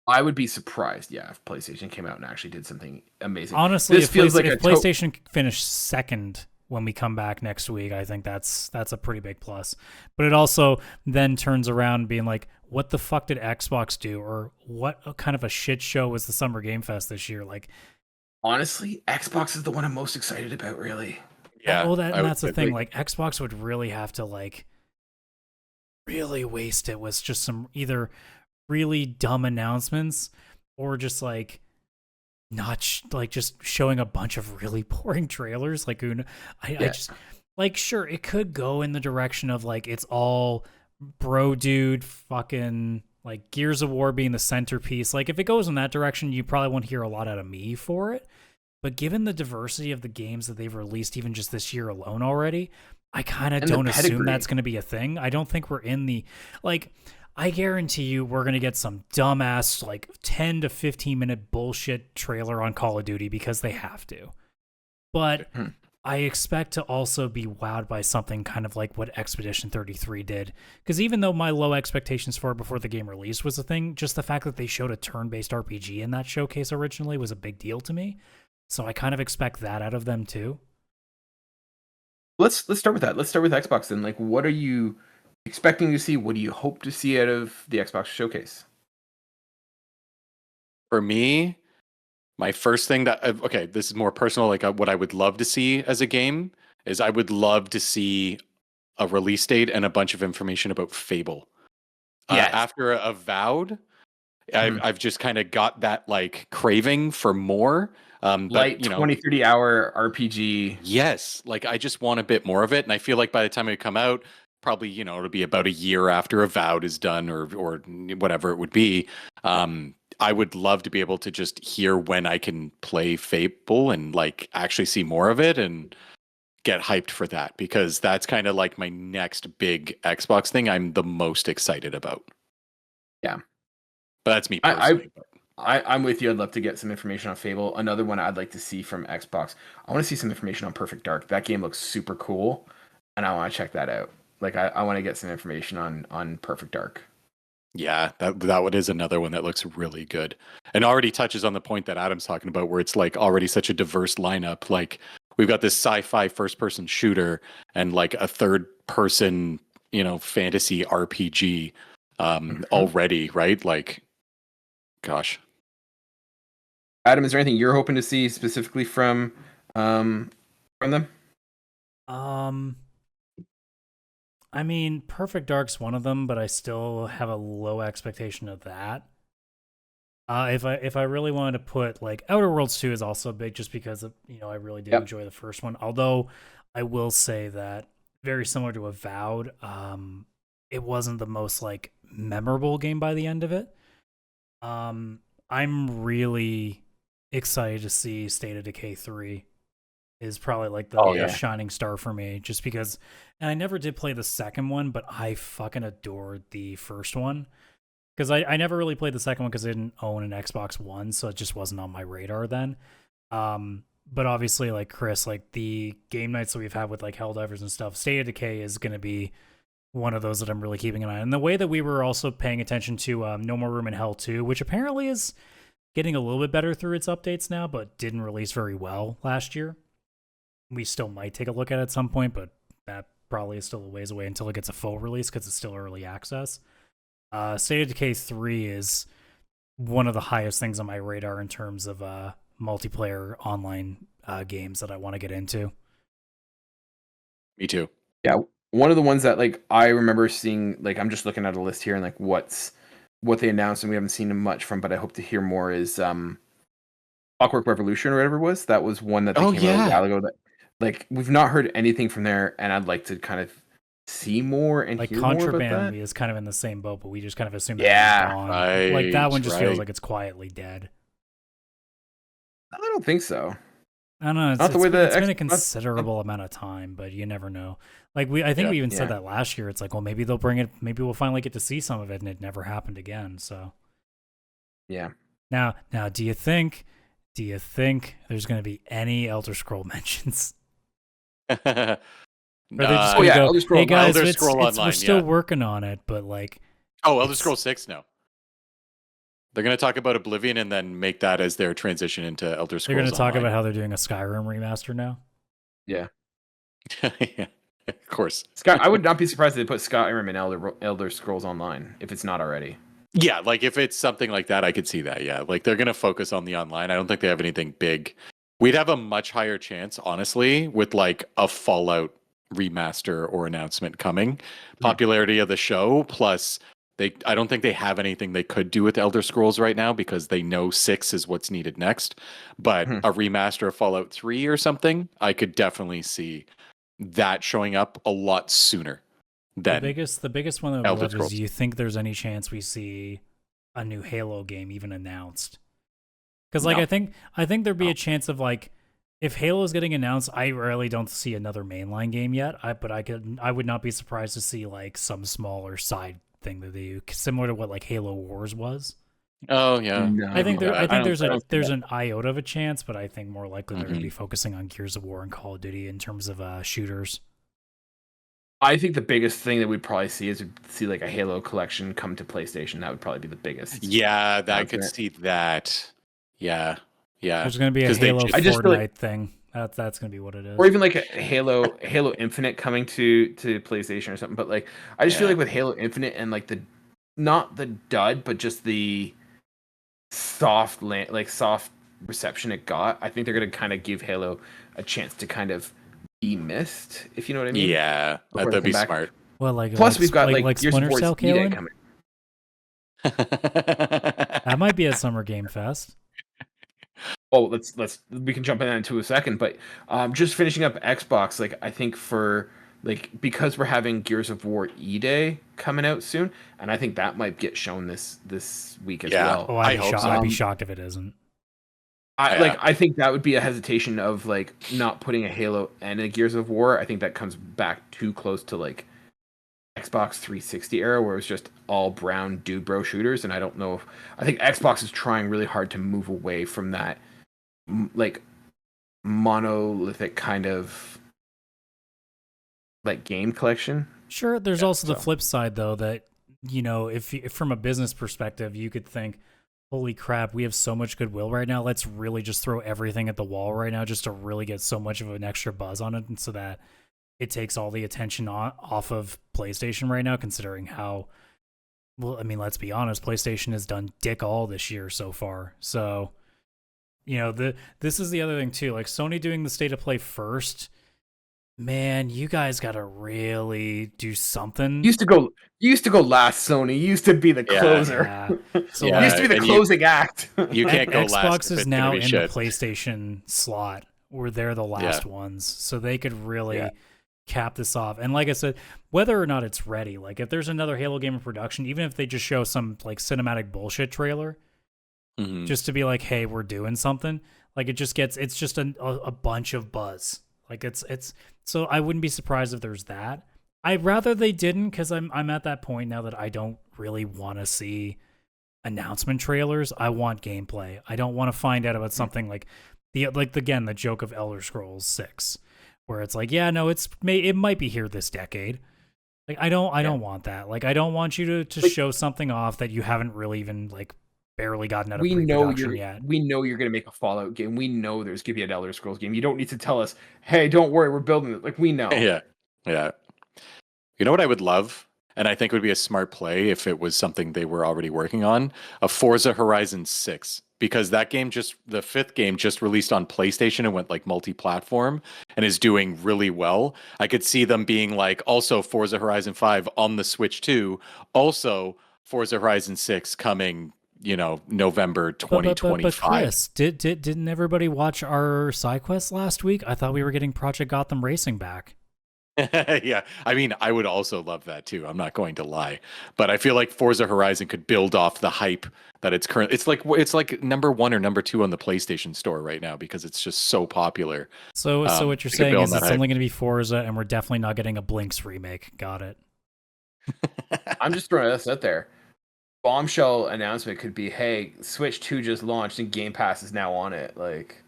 [SPEAKER 1] I would be surprised, if PlayStation came out and actually did something amazing.
[SPEAKER 3] Honestly, if PlayStation finished second when we come back next week, I think that's a pretty big plus. But it also then turns around being like, what the fuck did Xbox do? Or what kind of a shit show was the Summer Game Fest this year? Like,
[SPEAKER 1] honestly, Xbox is the one I'm most excited about, really.
[SPEAKER 2] Yeah.
[SPEAKER 3] Well, that's the thing. Like, Xbox would really have to, like, really waste it with just some either really dumb announcements or just, like, not just showing a bunch of really boring trailers. Like, I just, like, sure, it could go in the direction of, like, it's all bro dude fucking, like, Gears of War being the centerpiece. Like, if it goes in that direction, you probably won't hear a lot out of me for it. But given the diversity of the games that they've released even just this year alone already, I kind of don't assume that's going to be a thing. I don't think we're in the, like, I guarantee you we're going to get some dumbass, like, 10 to 15 minute bullshit trailer on Call of Duty because they have to. But I expect to also be wowed by something kind of like what Expedition 33 did. Because even though my low expectations for it before the game released was a thing, just the fact that they showed a turn-based RPG in that showcase originally was a big deal to me. So I kind of expect that out of them too.
[SPEAKER 1] Let's start with that. Let's start with Xbox then. Like, what are you expecting to see? What do you hope to see out of the Xbox showcase?
[SPEAKER 2] For me, my first thing that okay, this is more personal. Like what I would love to see as a game is I would love to see a release date and a bunch of information about Fable.
[SPEAKER 1] Yes.
[SPEAKER 2] After Avowed, I've just kind of got that like craving for more.
[SPEAKER 1] Light 20, 30 hour RPG.
[SPEAKER 2] Yes, like I just want a bit more of it, and I feel like by the time it come out, probably it'll be about a year after Avowed is done, or whatever it would be. I would love to be able to just hear when I can play Fable and like actually see more of it and get hyped for that, because that's kind of like my next big Xbox thing I'm the most excited about.
[SPEAKER 1] Yeah,
[SPEAKER 2] but that's me personally.
[SPEAKER 1] I'm with you. I'd love to get some information on Fable. Another one I'd like to see from Xbox, I want to see some information on Perfect Dark. That game looks super cool, and I want to check that out. Like, I want to get some information on Perfect Dark.
[SPEAKER 2] Yeah, that one is another one that looks really good, and already touches on the point that Adam's talking about, where it's like already such a diverse lineup. Like we've got this sci-fi first-person shooter and like a third-person, fantasy RPG already, right? Like, gosh.
[SPEAKER 1] Adam, is there anything you're hoping to see specifically from them?
[SPEAKER 3] I mean, Perfect Dark's one of them, but I still have a low expectation of that. If I really wanted to put, like, Outer Worlds 2 is also big, just because of, I really did enjoy the first one. Although I will say that very similar to Avowed, it wasn't the most like memorable game by the end of it. I'm really excited to see State of Decay 3. Is probably like the shining star for me, just because, and I never did play the second one, but I fucking adored the first one, because I never really played the second one because I didn't own an Xbox One, so it just wasn't on my radar then. But obviously, like Chris, like the game nights that we've had with like Helldivers and stuff, State of Decay is going to be one of those that I'm really keeping an eye on. And the way that we were also paying attention to No More Room in Hell 2, which apparently is getting a little bit better through its updates now, but didn't release very well last year. We still might take a look at it at some point, but that probably is still a ways away until it gets a full release, because it's still early access. State of Decay 3 is one of the highest things on my radar in terms of multiplayer online games that I want to get into.
[SPEAKER 2] Me too.
[SPEAKER 1] Yeah, one of the ones that like I remember seeing, like I'm just looking at a list here and like what they announced and we haven't seen much from, but I hope to hear more, is Clockwork Revolution or whatever it was. That was one that they came out a while ago that, like, we've not heard anything from there, and I'd like to kind of see more and hear more about that.
[SPEAKER 3] Contraband is kind of in the same boat, but we just kind of assume that it's gone.
[SPEAKER 2] Right,
[SPEAKER 3] like that one just feels like it's quietly dead.
[SPEAKER 1] I don't think so.
[SPEAKER 3] I don't know. It's been a considerable amount of time, but you never know. Like I think we even said that last year. It's like, well, maybe they'll bring it. Maybe we'll finally get to see some of it, and it never happened again. So
[SPEAKER 1] yeah.
[SPEAKER 3] Now, do you think there's going to be any Elder Scroll mentions?
[SPEAKER 2] Elder
[SPEAKER 3] Scroll. Hey guys,
[SPEAKER 2] Elder Scroll Online,
[SPEAKER 3] we're still working on it, but like,
[SPEAKER 2] Elder Scroll 6 no. They're going to talk about Oblivion and then make that as their transition into Elder Scrolls.
[SPEAKER 3] They're going to talk about how they're doing a Skyrim remaster now.
[SPEAKER 1] Yeah.
[SPEAKER 2] Yeah, of course.
[SPEAKER 1] I would not be surprised if they put Skyrim in Elder Scrolls Online if it's not already.
[SPEAKER 2] Yeah, like if it's something like that, I could see that. Yeah, like they're going to focus on the online. I don't think they have anything big. We'd have a much higher chance, honestly, with like a Fallout remaster or announcement coming. Popularity of the show, plus I don't think they have anything they could do with Elder Scrolls right now, because they know 6 is what's needed next. But a remaster of Fallout 3 or something, I could definitely see that showing up a lot sooner than
[SPEAKER 3] the biggest one that
[SPEAKER 2] Elder
[SPEAKER 3] is,
[SPEAKER 2] Scrolls.
[SPEAKER 3] do you think there's any chance we see a new Halo game even announced? Because like
[SPEAKER 1] No.
[SPEAKER 3] I think there'd be
[SPEAKER 1] No.
[SPEAKER 3] a chance of like if Halo is getting announced, I really don't see another mainline game yet. I would not be surprised to see like some smaller side thing that they do, similar to what like Halo Wars was.
[SPEAKER 2] Oh yeah.
[SPEAKER 1] No,
[SPEAKER 3] I think
[SPEAKER 2] I
[SPEAKER 3] there's
[SPEAKER 1] I don't see
[SPEAKER 3] there's
[SPEAKER 1] that.
[SPEAKER 3] an iota of a chance, but I think more likely they're going to be
[SPEAKER 2] Mhm.
[SPEAKER 3] focusing on Gears of War and Call of Duty in terms of shooters.
[SPEAKER 1] I think the biggest thing that we'd probably see is see like a Halo collection come to PlayStation. That would probably be the biggest.
[SPEAKER 2] Yeah, I could
[SPEAKER 1] announcement.
[SPEAKER 2] see that. Yeah. Yeah.
[SPEAKER 3] There's going to be a
[SPEAKER 2] 'Cause they've
[SPEAKER 3] Halo
[SPEAKER 2] just-
[SPEAKER 1] I just feel like-
[SPEAKER 3] Fortnite thing. That's going to be what it is.
[SPEAKER 1] Or even like a Halo Infinite coming to PlayStation or something. But like, I just feel
[SPEAKER 2] Yeah.
[SPEAKER 1] like with Halo Infinite and like not the dud, but just the soft reception it got, I think they're gonna kind of give Halo a chance to kind of be missed, if you know what I mean.
[SPEAKER 2] Yeah,
[SPEAKER 1] Before they
[SPEAKER 2] that'd be
[SPEAKER 1] come back.
[SPEAKER 2] smart.
[SPEAKER 3] Well, like
[SPEAKER 1] Plus, we've got like Gears of
[SPEAKER 3] Splinter
[SPEAKER 1] War's
[SPEAKER 3] Cell,
[SPEAKER 1] E-Day
[SPEAKER 3] Kaylan.
[SPEAKER 1] coming.
[SPEAKER 3] That might be at Summer Game Fest.
[SPEAKER 1] Oh, we can jump in into a second, but just finishing up Xbox, like I think for like because we're having Gears of War E-Day coming out soon, and I think that might get shown this week as
[SPEAKER 2] Yeah.
[SPEAKER 1] well.
[SPEAKER 3] Oh,
[SPEAKER 2] I hope so.
[SPEAKER 3] I'd be shocked if it isn't.
[SPEAKER 2] Yeah.
[SPEAKER 1] I think that would be a hesitation of like not putting a Halo and a Gears of War. I think that comes back too close to like Xbox 360 era where it was just all brown dude bro shooters, and I don't know if I think Xbox is trying really hard to move away from that like monolithic kind of like game collection.
[SPEAKER 3] Sure, there's
[SPEAKER 1] Yeah,
[SPEAKER 3] also the
[SPEAKER 1] so.
[SPEAKER 3] flip side though that if from a business perspective you could think, holy crap, we have so much goodwill right now. Let's really just throw everything at the wall right now just to really get so much of an extra buzz on it, and so that it takes all the attention off of PlayStation right now, considering how well, I mean, let's be honest, PlayStation has done dick all this year so far. So, this is the other thing too. Like Sony doing the state of play first, man, you guys gotta really do something.
[SPEAKER 1] You used to go last, Sony. You used to be the
[SPEAKER 2] Yeah.
[SPEAKER 1] closer.
[SPEAKER 3] Yeah. So
[SPEAKER 2] Yeah.
[SPEAKER 1] You used to be the
[SPEAKER 2] and
[SPEAKER 1] closing act.
[SPEAKER 2] You can't go last.
[SPEAKER 3] Xbox
[SPEAKER 2] if
[SPEAKER 3] is
[SPEAKER 2] it's
[SPEAKER 3] now
[SPEAKER 2] gonna
[SPEAKER 3] in
[SPEAKER 2] be shit.
[SPEAKER 3] the PlayStation slot where they're the last ones, so they could really cap this off. And like I said, whether or not it's ready, like if there's another Halo game in production, even if they just show some like cinematic bullshit trailer,
[SPEAKER 2] Mhm.
[SPEAKER 3] just to be like, hey, we're doing something, like it's just a bunch of buzz. Like it's so I wouldn't be surprised if there's that. I'd rather they didn't, because I'm at that point now that I don't really want to see announcement trailers. I want gameplay. I don't want to find out about something like the joke of Elder Scrolls 6, where it's like, yeah, no, it might be here this decade. Like I don't want that. Like I don't want you to show something off that you haven't really even like barely gotten out of pre-production yet.
[SPEAKER 1] We know you're gonna make a Fallout game. We know there's gonna be an Elder Scrolls game. You don't need to tell us, hey, don't worry, we're building it. Like we know.
[SPEAKER 2] Yeah. You know what I would love, and I think it would be a smart play if it was something they were already working on, a Forza Horizon 6, because that game the fifth game just released on PlayStation and went like multi-platform and is doing really well. I could see them being like also Forza Horizon 5 on the Switch too, also Forza Horizon 6 coming, November 2025.
[SPEAKER 3] But Chris, didn't everybody watch our side quest last week? I thought we were getting Project Gotham Racing back.
[SPEAKER 2] Yeah, I mean, I would also love that too. I'm not going to lie, but I feel like Forza Horizon could build off the hype that it's current. It's like number 1 or number 2 on the PlayStation Store right now because it's just so popular.
[SPEAKER 3] So what you're
[SPEAKER 2] they could
[SPEAKER 3] saying
[SPEAKER 2] build
[SPEAKER 3] is
[SPEAKER 2] on
[SPEAKER 3] it's
[SPEAKER 2] that
[SPEAKER 3] only going to be Forza, and we're definitely not getting a Blinks remake. Got it.
[SPEAKER 1] I'm just throwing this out there. Bombshell announcement could be, hey, Switch 2 just launched and Game Pass is now on it. Like,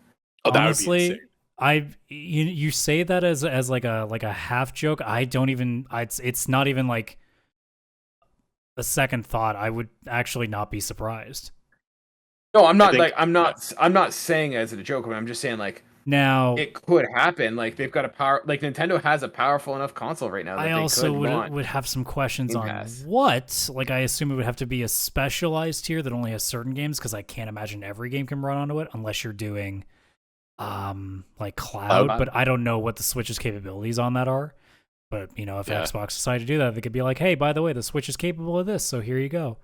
[SPEAKER 2] Oh, that
[SPEAKER 3] honestly,
[SPEAKER 2] would be insane.
[SPEAKER 3] you say that as like a half joke. I don't even. It's not even like a second thought. I would actually not be surprised.
[SPEAKER 1] no, I'm not
[SPEAKER 2] think-
[SPEAKER 1] I'm not saying it as a joke, but I'm just saying like
[SPEAKER 3] Now,
[SPEAKER 1] it could happen. Like they've got Nintendo has a powerful enough console right now that
[SPEAKER 3] I
[SPEAKER 1] they
[SPEAKER 3] also
[SPEAKER 1] could launch.
[SPEAKER 3] would have some questions
[SPEAKER 1] Game
[SPEAKER 3] on
[SPEAKER 1] Pass.
[SPEAKER 3] what. Like, I assume it would have to be a specialized tier that only has certain games, because I can't imagine every game can run onto it unless you're doing, like cloud.
[SPEAKER 1] Cloud.
[SPEAKER 3] But I don't know what the Switch's capabilities on that are. But if Xbox decided to do that, they could be like, hey, by the way, the Switch is capable of this, so here you go.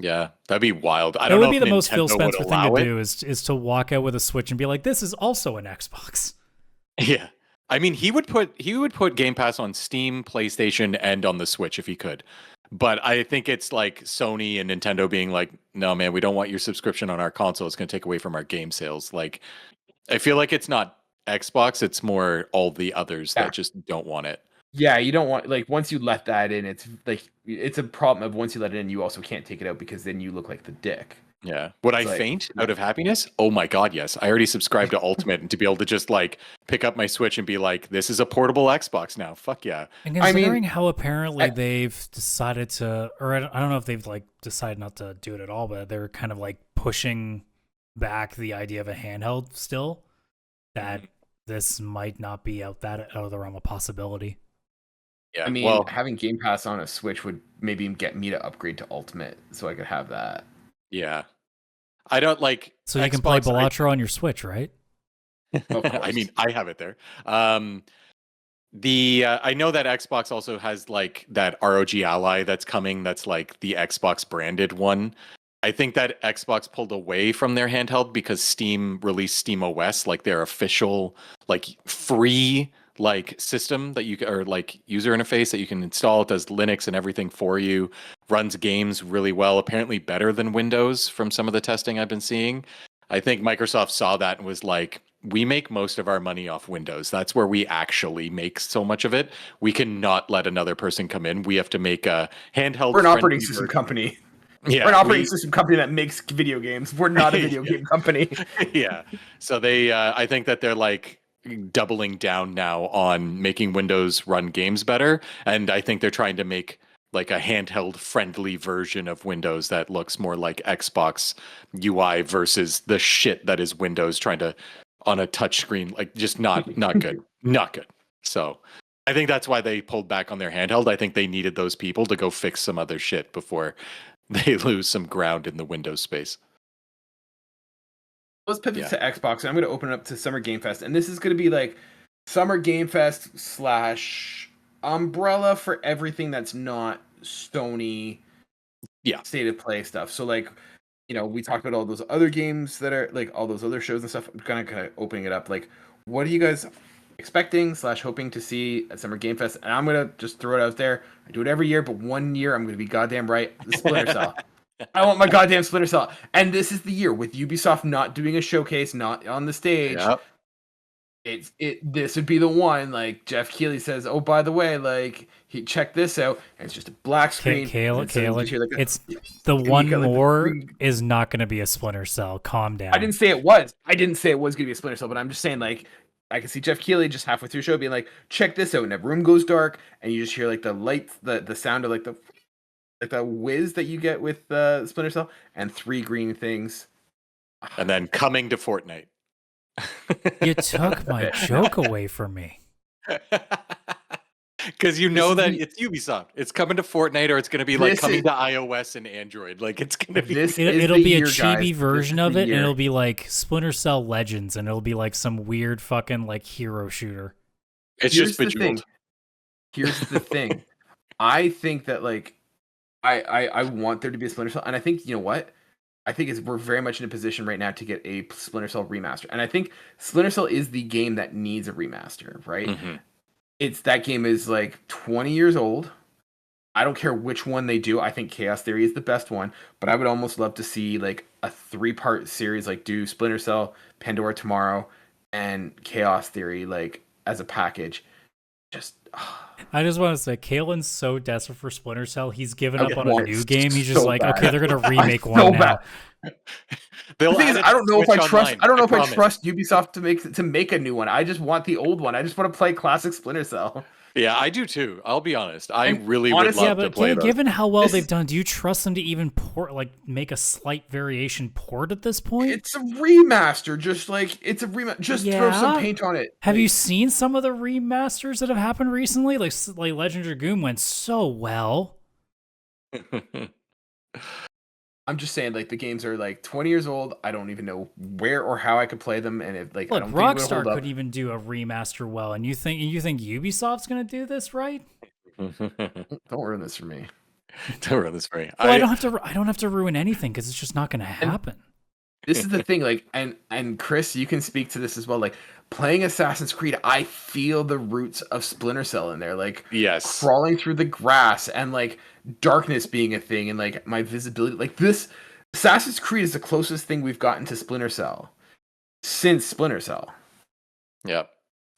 [SPEAKER 2] Yeah, that'd be wild. I
[SPEAKER 3] That
[SPEAKER 2] don't know
[SPEAKER 3] would be
[SPEAKER 2] if
[SPEAKER 3] the most Phil
[SPEAKER 2] Nintendo would
[SPEAKER 3] Spencer thing
[SPEAKER 2] allow
[SPEAKER 3] to
[SPEAKER 2] it.
[SPEAKER 3] do is to walk out with a Switch and be like, this is also an Xbox.
[SPEAKER 2] Yeah. I mean, he would put Game Pass on Steam, PlayStation, and on the Switch if he could. But I think it's like Sony and Nintendo being like, no, man, we don't want your subscription on our console. It's going to take away from our game sales. Like, I feel like it's not Xbox. It's more all the others
[SPEAKER 1] Yeah.
[SPEAKER 2] that just don't want it.
[SPEAKER 1] Yeah, you don't want, like, once you let that in, it's like, it's a problem of once you let it in, you also can't take it out because then you look like the dick.
[SPEAKER 2] Yeah. Would I
[SPEAKER 1] like,
[SPEAKER 2] faint out of happiness? Oh my God, yes. I already subscribed to Ultimate, and to be able to just like pick up my Switch and be like, this is a portable Xbox now. Fuck yeah.
[SPEAKER 3] And considering how apparently they've decided to, or I don't know if they've like decided not to do it at all, but they're kind of like pushing back the idea of a handheld still, that this might not be out of the realm of possibility.
[SPEAKER 2] Yeah.
[SPEAKER 1] I mean,
[SPEAKER 2] well,
[SPEAKER 1] having Game Pass on a Switch would maybe get me to upgrade to Ultimate so I could have that.
[SPEAKER 2] yeah. I don't like.
[SPEAKER 3] So you can play Balatro on your Switch, right?
[SPEAKER 1] Of course.
[SPEAKER 2] I mean, I have it there. I know that Xbox also has like that ROG Ally that's coming. That's like the Xbox branded one. I think that Xbox pulled away from their handheld because Steam released Steam OS, like their official, like free like system that you or like user interface that you can install. It does Linux and everything for you. Runs games really well. Apparently better than Windows from some of the testing I've been seeing. I think Microsoft saw that and was like, we make most of our money off Windows. That's where we actually make so much of it. We cannot let another person come in. We have to make a handheld.
[SPEAKER 1] We're an operating system company.
[SPEAKER 2] Yeah,
[SPEAKER 1] we're an operating system company that makes video games. We're not a video game company.
[SPEAKER 2] Yeah. So they, I think that they're like doubling down now on making Windows run games better. And I think they're trying to make like a handheld friendly version of Windows that looks more like Xbox UI versus the shit that is Windows trying to on a touch screen, like just not good. Not good. So I think that's why they pulled back on their handheld. I think they needed those people to go fix some other shit before they lose some ground in the Windows space.
[SPEAKER 1] Let's pivot to Xbox. I'm going to open it up to Summer Game Fest. And this is going to be like Summer Game Fest / umbrella for everything that's not Sony state of play stuff. So like, you know, we talked about all those other games that are like all those other shows and stuff. I'm kind of opening it up. Like, what are you guys expecting / hoping to see at Summer Game Fest? And I'm going to just throw it out there. I do it every year, but one year I'm going to be goddamn right. The Splinter Cell. I want my goddamn Splinter Cell. And this is the year with Ubisoft not doing a showcase, not on the stage.
[SPEAKER 2] Yep.
[SPEAKER 1] This would be the one. Like Jeff Keighley says, oh, by the way, like check this out, and it's just a black screen.
[SPEAKER 3] Kaylan, it's the one more is not going to be a Splinter Cell. Calm down.
[SPEAKER 1] I didn't say it was. I didn't say it was going to be a Splinter Cell, but I'm just saying like I can see Jeff Keighley just halfway through the show being like, check this out, and the room goes dark, and you just hear like the lights, the sound of like the whiz that you get with Splinter Cell, and 3 green things.
[SPEAKER 2] And then coming to Fortnite.
[SPEAKER 3] You took my joke away from me.
[SPEAKER 2] Because you know that it's Ubisoft. It's coming to Fortnite, or it's going to be like coming to iOS and Android. Like it's going to be.
[SPEAKER 3] It'll be a chibi version of it, and it'll be like Splinter Cell Legends, and it'll be like some weird fucking like hero shooter.
[SPEAKER 2] It's just Bejeweled.
[SPEAKER 1] Here's the thing. I think that like I want there to be a Splinter Cell, and I think you know what. I think we're very much in a position right now to get a Splinter Cell remaster. And I think Splinter Cell is the game that needs a remaster, right? Mm-hmm. That game is like 20 years old. I don't care which one they do. I think Chaos Theory is the best one, but I would almost love to see like a 3-part series, like do Splinter Cell, Pandora Tomorrow, and Chaos Theory like as a package.
[SPEAKER 3] I just want to say, Kaylan's so desperate for Splinter Cell, he's given up on a new game. He's just like, okay, they're gonna remake one now.
[SPEAKER 1] The thing is, I don't know if I trust. I don't know if I trust Ubisoft to make a new one. I just want the old one. I just want to play classic Splinter Cell.
[SPEAKER 2] Yeah, I do too. I'll be honest. I really would love to play those.
[SPEAKER 3] Given how well they've done, do you trust them to even make a slight variation port at this point?
[SPEAKER 1] It's a remaster, just like it's a remaster. Just throw some paint on it.
[SPEAKER 3] Have you seen some of the remasters that have happened recently? Like Legend of Dragoon went so well.
[SPEAKER 1] I'm just saying, like the games are like 20 years old. I don't even know where or how I could play them, and if like
[SPEAKER 3] look, Rockstar could even do a remaster well. And you think Ubisoft's gonna do this right?
[SPEAKER 1] Don't ruin this for me.
[SPEAKER 2] Don't ruin this for me.
[SPEAKER 3] Well, I don't have to ruin anything because it's just not gonna happen.
[SPEAKER 1] this is the thing, like, and Chris, you can speak to this as well. Like, playing Assassin's Creed, I feel the roots of Splinter Cell in there, like,
[SPEAKER 2] Yes.
[SPEAKER 1] crawling through the grass and like darkness being a thing, and like my visibility. Like this, Assassin's Creed is the closest thing we've gotten to Splinter Cell since Splinter Cell.
[SPEAKER 2] Yeah.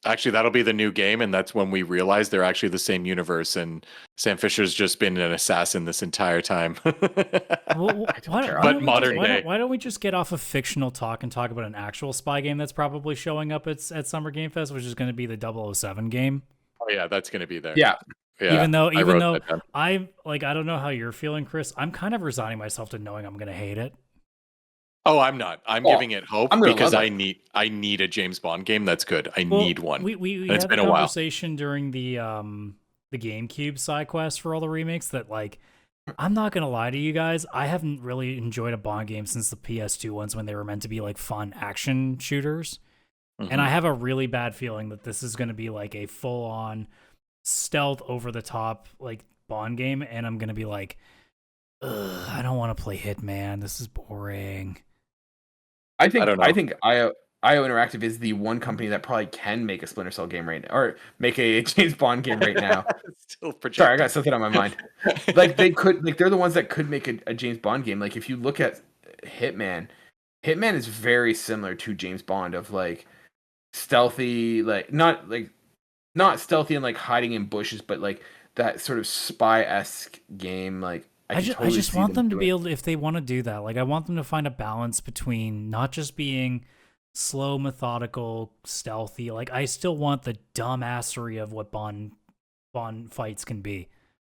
[SPEAKER 2] Actually, that'll be the new game, and that's when we realize they're actually the same universe, and Sam Fisher's just been an assassin this entire time.
[SPEAKER 3] Well,
[SPEAKER 2] But modern day.
[SPEAKER 3] why don't we just get off of fictional talk and talk about an actual spy game that's probably showing up at Summer Game Fest, which is going to be the 007 game.
[SPEAKER 2] Oh yeah, that's going to be there.
[SPEAKER 1] Yeah.
[SPEAKER 2] Yeah,
[SPEAKER 3] even though
[SPEAKER 2] that down.
[SPEAKER 3] I don't know how you're feeling, Chris. I'm kind of resigning myself to knowing I'm going to hate it.
[SPEAKER 2] Oh, I'm not. I'm giving it hope
[SPEAKER 1] I'm gonna
[SPEAKER 2] because
[SPEAKER 1] love
[SPEAKER 2] I
[SPEAKER 1] it.
[SPEAKER 2] need a James Bond game that's good. I need one.
[SPEAKER 3] We
[SPEAKER 2] And it's
[SPEAKER 3] had
[SPEAKER 2] been
[SPEAKER 3] a
[SPEAKER 2] a while.
[SPEAKER 3] conversation during the GameCube side quest for all the remakes that, like, I'm not gonna lie to you guys, I haven't really enjoyed a Bond game since the PS2 ones when they were meant to be like fun action shooters. And I have a really bad feeling that this is gonna be like a full on stealth over the top like Bond game, and I'm gonna be like, ugh, I don't want to play Hitman. This is boring.
[SPEAKER 1] I think
[SPEAKER 2] don't know.
[SPEAKER 1] I think IO Interactive is the one company that probably can make a Splinter Cell game right now, or make a James Bond game right now.
[SPEAKER 2] Still
[SPEAKER 1] Sorry, I got something on my mind. Like they could, like they're the ones that could make a James Bond game. Like if you look at Hitman is very similar to James Bond, of like stealthy, like not stealthy and like hiding in bushes, but like that sort of spy-esque game. Like
[SPEAKER 3] I
[SPEAKER 1] can totally
[SPEAKER 3] just
[SPEAKER 1] see
[SPEAKER 3] want them to
[SPEAKER 1] do
[SPEAKER 3] be
[SPEAKER 1] it.
[SPEAKER 3] able to, if they want to do that, like I want them to find a balance between not just being slow, methodical, stealthy. Like I still want the dumbassery of what Bond fights can be.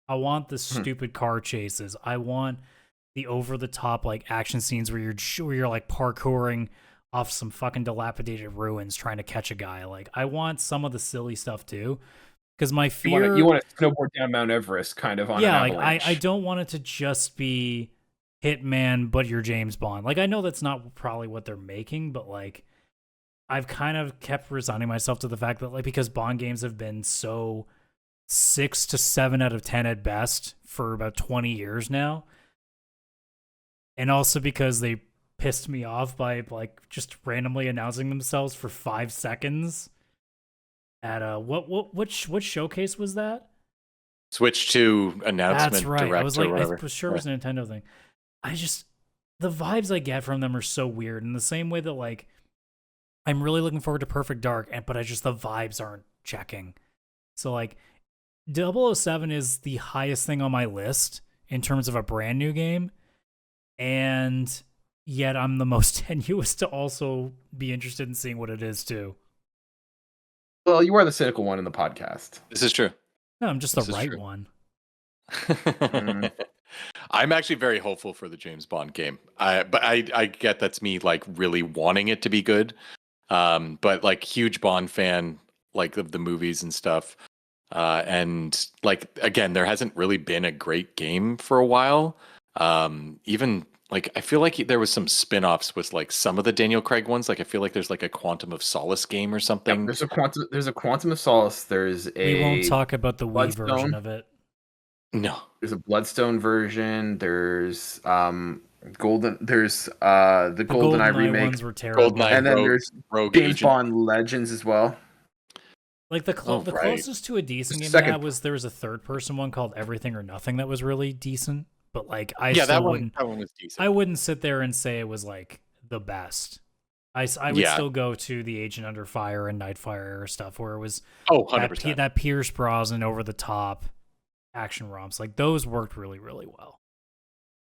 [SPEAKER 3] I want the stupid car chases. I want the over the top like action scenes where you're like parkouring off some fucking dilapidated ruins trying to catch a guy. Like I want some of the silly stuff too. Because my fear,
[SPEAKER 1] You want to snowboard down Mount Everest, kind of on an
[SPEAKER 3] like
[SPEAKER 1] avalanche.
[SPEAKER 3] I don't want it to just be Hitman, but you're James Bond. Like I know that's not probably what they're making, but like I've kind of kept resigning myself to the fact that like because Bond games have been so 6 to 7 out of 10 at best for about 20 years now, and also because they pissed me off by like just randomly announcing themselves for 5 seconds. At what showcase was that?
[SPEAKER 2] Switch to announcement.
[SPEAKER 3] That's right.
[SPEAKER 2] Direct
[SPEAKER 3] I was like,
[SPEAKER 2] or whatever.
[SPEAKER 3] I was sure it was a Nintendo thing. The vibes I get from them are so weird. In the same way that like, I'm really looking forward to Perfect Dark, but the vibes aren't checking. So like, 007 is the highest thing on my list in terms of a brand new game, and yet I'm the most tenuous to also be interested in seeing what it is too.
[SPEAKER 1] Well, you are the cynical one in the podcast.
[SPEAKER 2] This is true.
[SPEAKER 3] No, I'm just the
[SPEAKER 2] This is
[SPEAKER 3] right
[SPEAKER 2] true.
[SPEAKER 3] one.
[SPEAKER 2] I'm actually very hopeful for the James Bond game. But I get that's me like really wanting it to be good. But like huge Bond fan, like of the movies and stuff. And like again, there hasn't really been a great game for a while. Even like I feel like there was some spin-offs with like some of the Daniel Craig ones. Like I feel like there's like a Quantum of Solace game or something.
[SPEAKER 1] There's a Quantum of Solace. There's a.
[SPEAKER 3] We won't talk about the Wii
[SPEAKER 1] Bloodstone.
[SPEAKER 3] version of it.
[SPEAKER 2] No.
[SPEAKER 1] There's a Bloodstone version. There's Golden. There's the GoldenEye remake.
[SPEAKER 3] Ones were terrible.
[SPEAKER 2] GoldenEye
[SPEAKER 1] And then
[SPEAKER 2] Rogue,
[SPEAKER 1] there's
[SPEAKER 2] Rogue
[SPEAKER 1] James
[SPEAKER 2] Agent.
[SPEAKER 1] Bond Legends as well.
[SPEAKER 3] Like the
[SPEAKER 2] right.
[SPEAKER 3] closest to a decent
[SPEAKER 1] The
[SPEAKER 3] game
[SPEAKER 1] second-
[SPEAKER 3] I had was there was a third person one called Everything or Nothing that was really decent. But like
[SPEAKER 2] Yeah, that one was decent.
[SPEAKER 3] I wouldn't sit there and say it was like the best. I would
[SPEAKER 2] Yeah.
[SPEAKER 3] still go to the Agent Under Fire and Nightfire stuff where it was
[SPEAKER 2] Oh,
[SPEAKER 3] that,
[SPEAKER 2] 100%.
[SPEAKER 3] that Pierce Brosnan over the top action romps. Like those worked really, really well.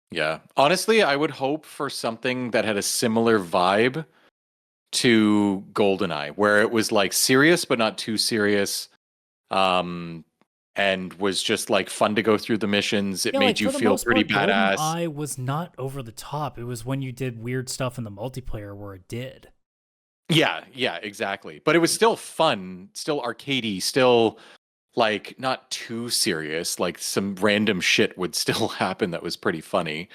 [SPEAKER 2] Yeah. Honestly, I would hope for something that had a similar vibe to GoldenEye, where it was like serious but not too serious. And was just like fun to go through the missions. It
[SPEAKER 3] Yeah,
[SPEAKER 2] made
[SPEAKER 3] like,
[SPEAKER 2] you
[SPEAKER 3] for the
[SPEAKER 2] feel
[SPEAKER 3] most
[SPEAKER 2] pretty
[SPEAKER 3] part,
[SPEAKER 2] badass.
[SPEAKER 3] GoldenEye was not over the top. It was when you did weird stuff in the multiplayer where it did.
[SPEAKER 2] Yeah, exactly. But it was still fun, still arcadey, still like not too serious. Like some random shit would still happen that was pretty funny.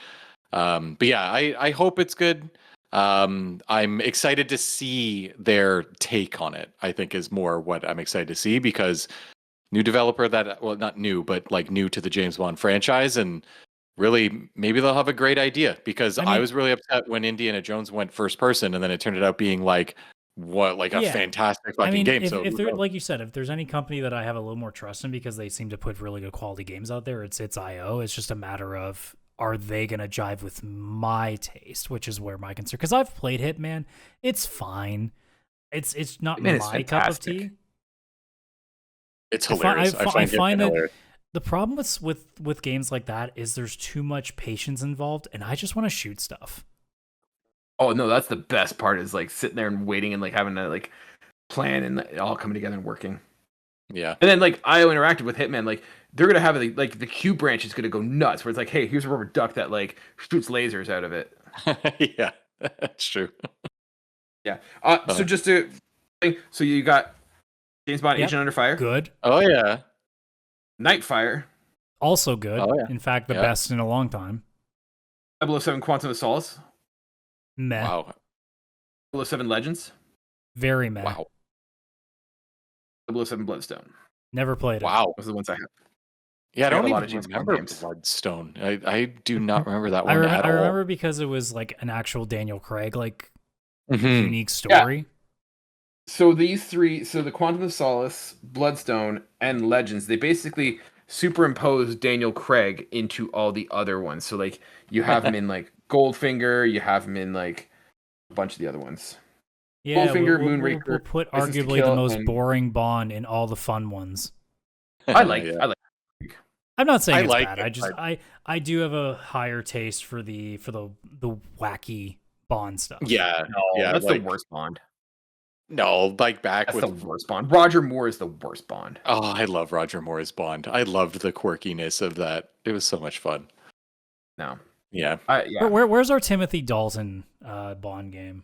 [SPEAKER 2] But yeah, I hope it's good. I'm excited to see their take on it, I think is more what I'm excited to see, because new developer that, well, not new, but like new to the James Bond franchise, and really, maybe they'll have a great idea, because
[SPEAKER 3] I
[SPEAKER 2] I
[SPEAKER 3] mean-
[SPEAKER 2] was really upset when Indiana Jones went first person, and then it turned out being like a
[SPEAKER 3] Yeah.
[SPEAKER 2] fantastic
[SPEAKER 3] I
[SPEAKER 2] fucking
[SPEAKER 3] mean,
[SPEAKER 2] game.
[SPEAKER 3] if,
[SPEAKER 2] So
[SPEAKER 3] if there, like you said, if there's any company that I have a little more trust in because they seem to put really good quality games out there, it's IO. It's just a matter of, are they gonna jive with my taste, which is where my concern. Because I've played Hitman, it's fine. It's not
[SPEAKER 1] Hitman is
[SPEAKER 3] my cup of
[SPEAKER 1] fantastic.
[SPEAKER 3] tea.
[SPEAKER 2] it's
[SPEAKER 3] I fi-
[SPEAKER 2] hilarious.
[SPEAKER 3] I find
[SPEAKER 2] Hitman
[SPEAKER 3] that-
[SPEAKER 2] hilarious.
[SPEAKER 3] The problem with games like that is there's too much patience involved, and I just want to shoot stuff.
[SPEAKER 1] Oh no, that's the best part, is like sitting there and waiting and like having to like plan and it all coming together and working.
[SPEAKER 2] Yeah.
[SPEAKER 1] And then like IO interactive with Hitman, like they're gonna have like the Q branch is gonna go nuts, where it's like, hey, here's a rubber duck that like shoots lasers out of it.
[SPEAKER 2] Yeah, that's true.
[SPEAKER 1] Yeah. So just to, so you got James Bond,
[SPEAKER 3] Yep.
[SPEAKER 1] Agent Under Fire,
[SPEAKER 3] Good,
[SPEAKER 2] Oh yeah.
[SPEAKER 1] Nightfire,
[SPEAKER 3] also good.
[SPEAKER 2] Oh, yeah.
[SPEAKER 3] In fact, the
[SPEAKER 2] Yeah.
[SPEAKER 3] best in a long time.
[SPEAKER 1] 007 Quantum of Solace,
[SPEAKER 3] Meh,
[SPEAKER 2] Wow.
[SPEAKER 1] 007 Legends,
[SPEAKER 3] very meh.
[SPEAKER 2] Wow.
[SPEAKER 1] 007 Bloodstone.
[SPEAKER 3] Never played it.
[SPEAKER 2] Wow.
[SPEAKER 1] Those are the ones I have.
[SPEAKER 2] Yeah, I
[SPEAKER 1] I got
[SPEAKER 2] don't
[SPEAKER 1] a lot
[SPEAKER 2] even
[SPEAKER 1] of James Bond
[SPEAKER 2] remember
[SPEAKER 1] games.
[SPEAKER 2] Bloodstone. I do not remember that
[SPEAKER 3] I,
[SPEAKER 2] one
[SPEAKER 3] rem-
[SPEAKER 2] at
[SPEAKER 3] I
[SPEAKER 2] all.
[SPEAKER 3] remember because it was like an actual Daniel Craig like
[SPEAKER 2] Mhm.
[SPEAKER 3] unique story.
[SPEAKER 1] So these three, so the Quantum of Solace, Bloodstone, and Legends, they basically superimpose Daniel Craig into all the other ones. So like you have him in like Goldfinger, you have him in like a bunch of the other ones.
[SPEAKER 3] Yeah,
[SPEAKER 1] Goldfinger,
[SPEAKER 3] we'll
[SPEAKER 1] Moonraker,
[SPEAKER 3] put
[SPEAKER 1] License to
[SPEAKER 3] arguably the
[SPEAKER 1] Kill,
[SPEAKER 3] most
[SPEAKER 1] and-
[SPEAKER 3] boring Bond in all the fun ones.
[SPEAKER 1] I like,
[SPEAKER 2] Yeah.
[SPEAKER 1] I like.
[SPEAKER 3] I'm not saying
[SPEAKER 2] I
[SPEAKER 3] it's
[SPEAKER 2] like
[SPEAKER 3] bad.
[SPEAKER 2] it,
[SPEAKER 3] I do have a higher taste for the wacky Bond stuff.
[SPEAKER 2] Yeah.
[SPEAKER 1] No,
[SPEAKER 2] Yeah,
[SPEAKER 1] that's
[SPEAKER 2] like-
[SPEAKER 1] the worst Bond.
[SPEAKER 2] No, like back
[SPEAKER 1] That's
[SPEAKER 2] with
[SPEAKER 1] the worst Bond. Roger Moore is the worst Bond.
[SPEAKER 2] Oh, I love Roger Moore's Bond. I loved the quirkiness of that. It was so much fun.
[SPEAKER 1] No,
[SPEAKER 2] Yeah.
[SPEAKER 1] yeah.
[SPEAKER 3] Where's our Timothy Dalton Bond game?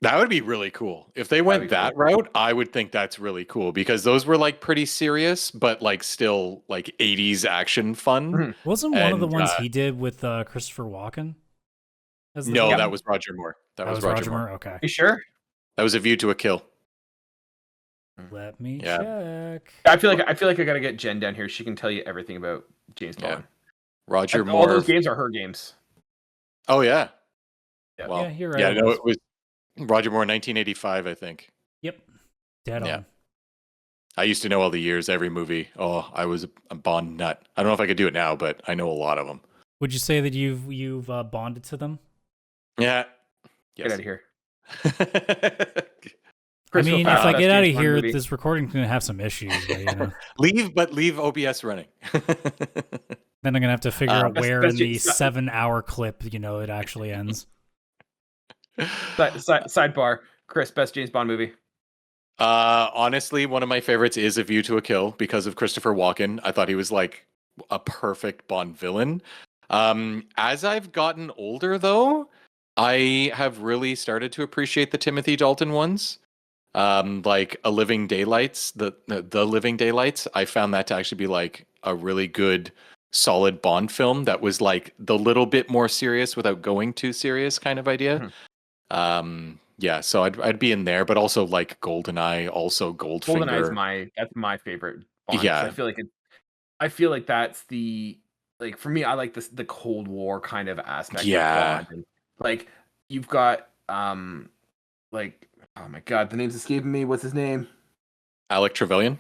[SPEAKER 2] That would be really cool. If they went
[SPEAKER 1] be
[SPEAKER 2] that route, I would think that's really cool, because those were like pretty serious, but like still like 80s action fun.
[SPEAKER 1] Mhm.
[SPEAKER 3] Wasn't one of the
[SPEAKER 2] And,
[SPEAKER 3] ones he did with Christopher Walken? as the
[SPEAKER 2] No,
[SPEAKER 3] villain?
[SPEAKER 2] that was Roger Moore. That was Roger Moore.
[SPEAKER 3] Okay.
[SPEAKER 1] You sure?
[SPEAKER 2] That was A View to a Kill.
[SPEAKER 3] Let me
[SPEAKER 2] Yeah.
[SPEAKER 3] check.
[SPEAKER 1] I feel like I gotta get Jen down here. She can tell you everything about James
[SPEAKER 2] Yeah.
[SPEAKER 1] Bond.
[SPEAKER 2] Roger
[SPEAKER 1] All
[SPEAKER 2] Moore.
[SPEAKER 1] those games are her games.
[SPEAKER 2] Oh yeah.
[SPEAKER 1] Yeah.
[SPEAKER 2] Well,
[SPEAKER 3] Yeah, you're right,
[SPEAKER 2] Yeah,
[SPEAKER 3] it
[SPEAKER 2] no,
[SPEAKER 3] was.
[SPEAKER 2] it was Roger Moore, 1985, I think.
[SPEAKER 3] Yep. Dead
[SPEAKER 2] Yeah.
[SPEAKER 3] on.
[SPEAKER 2] I used to know all the years, every movie. Oh, I was a Bond nut. I don't know if I could do it now, but I know a lot of them.
[SPEAKER 3] Would you say that you've bonded to them?
[SPEAKER 2] Yeah.
[SPEAKER 1] Get out of here.
[SPEAKER 3] I
[SPEAKER 1] Crystal
[SPEAKER 3] mean,
[SPEAKER 1] Fast,
[SPEAKER 3] if I
[SPEAKER 1] best
[SPEAKER 3] get out of
[SPEAKER 1] James Bond
[SPEAKER 3] here,
[SPEAKER 1] movie.
[SPEAKER 3] this recording's gonna have some issues. But,
[SPEAKER 2] leave OBS running.
[SPEAKER 3] then I'm gonna have to figure out
[SPEAKER 1] best-
[SPEAKER 3] where
[SPEAKER 1] best
[SPEAKER 3] in the
[SPEAKER 1] James-
[SPEAKER 3] 7-hour clip, it actually ends.
[SPEAKER 1] Sidebar. Chris, best James Bond movie.
[SPEAKER 2] Honestly, one of my favorites is A View to a Kill, because of Christopher Walken. I thought he was like a perfect Bond villain. As I've gotten older, though, I have really started to appreciate the Timothy Dalton ones. Like A Living Daylights, the Living Daylights. I found that to actually be like a really good, solid Bond film that was like the little bit more serious without going too serious kind of idea. Yeah, so I'd be in there, but also like GoldenEye, also Goldfinger.
[SPEAKER 1] GoldenEye is my favorite Bond. 'Cause
[SPEAKER 2] Yeah.
[SPEAKER 1] I feel like that's the, like, for me, I like the Cold War kind of aspect
[SPEAKER 2] Yeah.
[SPEAKER 1] of Bond. And, like, you've got like, oh my god, the name's escaping me. What's his name?
[SPEAKER 2] Alec Trevelyan.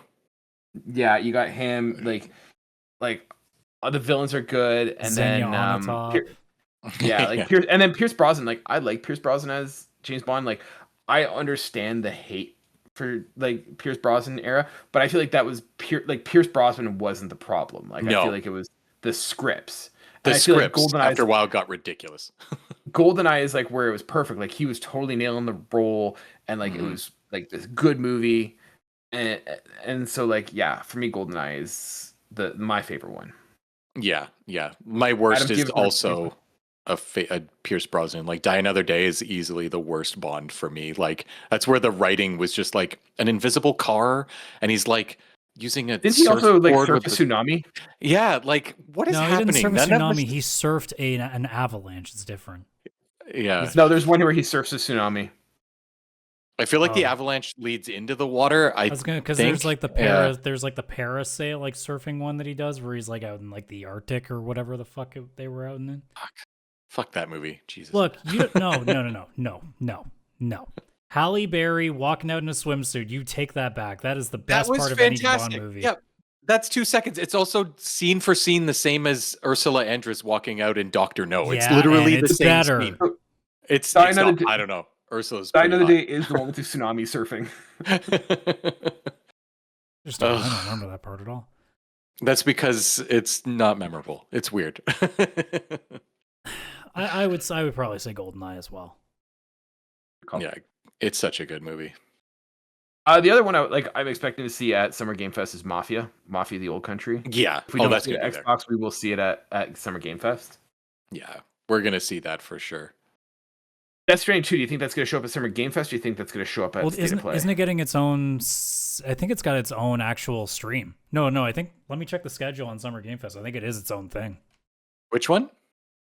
[SPEAKER 1] Yeah, you got him. Like the villains are good, and
[SPEAKER 3] Xenia
[SPEAKER 1] then
[SPEAKER 3] Onatopp.
[SPEAKER 1] yeah, like Pierce, and then Pierce Brosnan. Like, I like Pierce Brosnan as James Bond. Like, I understand the hate for like Pierce Brosnan era, but I feel like that was Pierce Brosnan wasn't the problem. Like, I
[SPEAKER 2] No.
[SPEAKER 1] feel like it was the scripts.
[SPEAKER 2] The
[SPEAKER 1] And I feel like
[SPEAKER 2] scripts after a while got ridiculous.
[SPEAKER 1] GoldenEye is like where it was perfect. Like, he was totally nailing the role, and like it was like this good movie, and so like, yeah, for me, GoldenEye is my favorite one.
[SPEAKER 2] Yeah. My worst
[SPEAKER 1] Adam,
[SPEAKER 2] is
[SPEAKER 1] give us
[SPEAKER 2] also a Pierce Brosnan. Like Die Another Day is easily the worst Bond for me. Like that's where the writing was just like an invisible car, and he's like using a.
[SPEAKER 1] Didn't he also like
[SPEAKER 2] surfboard
[SPEAKER 1] surf a
[SPEAKER 2] with
[SPEAKER 1] tsunami?
[SPEAKER 2] Yeah, like what is
[SPEAKER 3] No, he
[SPEAKER 2] happening?
[SPEAKER 3] didn't surf a
[SPEAKER 2] None of
[SPEAKER 3] tsunami.
[SPEAKER 2] this-
[SPEAKER 3] He surfed an avalanche. It's different.
[SPEAKER 2] Yeah.
[SPEAKER 1] No, there's one where he surfs a tsunami.
[SPEAKER 2] I feel like the avalanche leads into the water. I
[SPEAKER 3] was gonna because
[SPEAKER 2] think,
[SPEAKER 3] there's like the there's like the parasail like surfing one that he does where he's like out in like the Arctic or whatever the fuck they were out in.
[SPEAKER 2] Fuck that movie. Jesus.
[SPEAKER 3] Look, you no. Halle Berry walking out in a swimsuit. You take that back. That is the best part of any Bond movie.
[SPEAKER 2] Yeah, that's 2 seconds. It's also scene for scene the same as Ursula Andress walking out in Doctor No. It's literally the same
[SPEAKER 3] better.
[SPEAKER 2] scene. It's not, I don't know. Ursula's
[SPEAKER 1] Die Another Day is the one with the tsunami surfing.
[SPEAKER 3] I don't remember that part at all.
[SPEAKER 2] That's because it's not memorable. It's weird.
[SPEAKER 3] I would probably say GoldenEye as well.
[SPEAKER 2] Yeah, it's such a good movie.
[SPEAKER 1] The other one I'm expecting to see at Summer Game Fest is Mafia the Old Country.
[SPEAKER 2] Yeah.
[SPEAKER 1] If we don't see it at Xbox, we will see it at Summer Game Fest.
[SPEAKER 2] Yeah, we're gonna see that for sure.
[SPEAKER 3] Death
[SPEAKER 1] Stranding 2, do you think that's going to show up at Summer Game Fest? Or do you think that's going to show up at State of Play?
[SPEAKER 3] Isn't it getting its own? I think it's got its own actual stream. No. I think. Let me check the schedule on Summer Game Fest. I think it is its own thing.
[SPEAKER 2] Which one?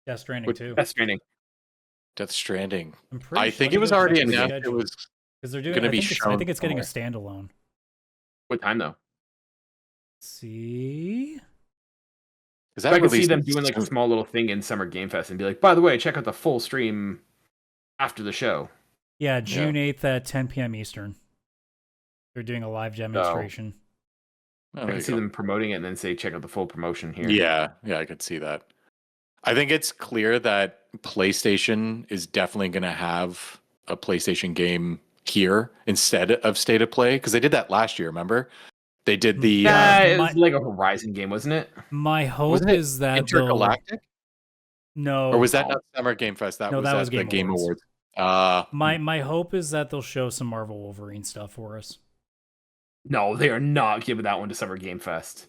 [SPEAKER 3] Death Stranding 2.
[SPEAKER 2] Death Stranding.
[SPEAKER 3] I
[SPEAKER 2] think it was already announced. It was
[SPEAKER 3] because they're doing.
[SPEAKER 2] Going to be shown.
[SPEAKER 3] I think it's getting a standalone.
[SPEAKER 1] What time though?
[SPEAKER 3] Let's see.
[SPEAKER 1] I can see them doing like a small little thing in Summer Game Fest and be like, by the way, check out the full stream after the show.
[SPEAKER 3] Yeah, June 8th at 10 p.m. Eastern. They're doing a live demonstration.
[SPEAKER 1] I can see them promoting it and then say, check out the full promotion here.
[SPEAKER 2] Yeah, I could see that. I think it's clear that PlayStation is definitely going to have a PlayStation game here instead of State of Play, because they did that last year, remember? They did the...
[SPEAKER 1] it was like a Horizon game, wasn't it?
[SPEAKER 3] My hope is that
[SPEAKER 2] Intergalactic?
[SPEAKER 3] No.
[SPEAKER 2] Or was that not Summer Game Fest? That was the Game Awards.
[SPEAKER 3] My hope is that they'll show some Marvel Wolverine stuff for us.
[SPEAKER 1] No, they are not giving that one to Summer Game Fest.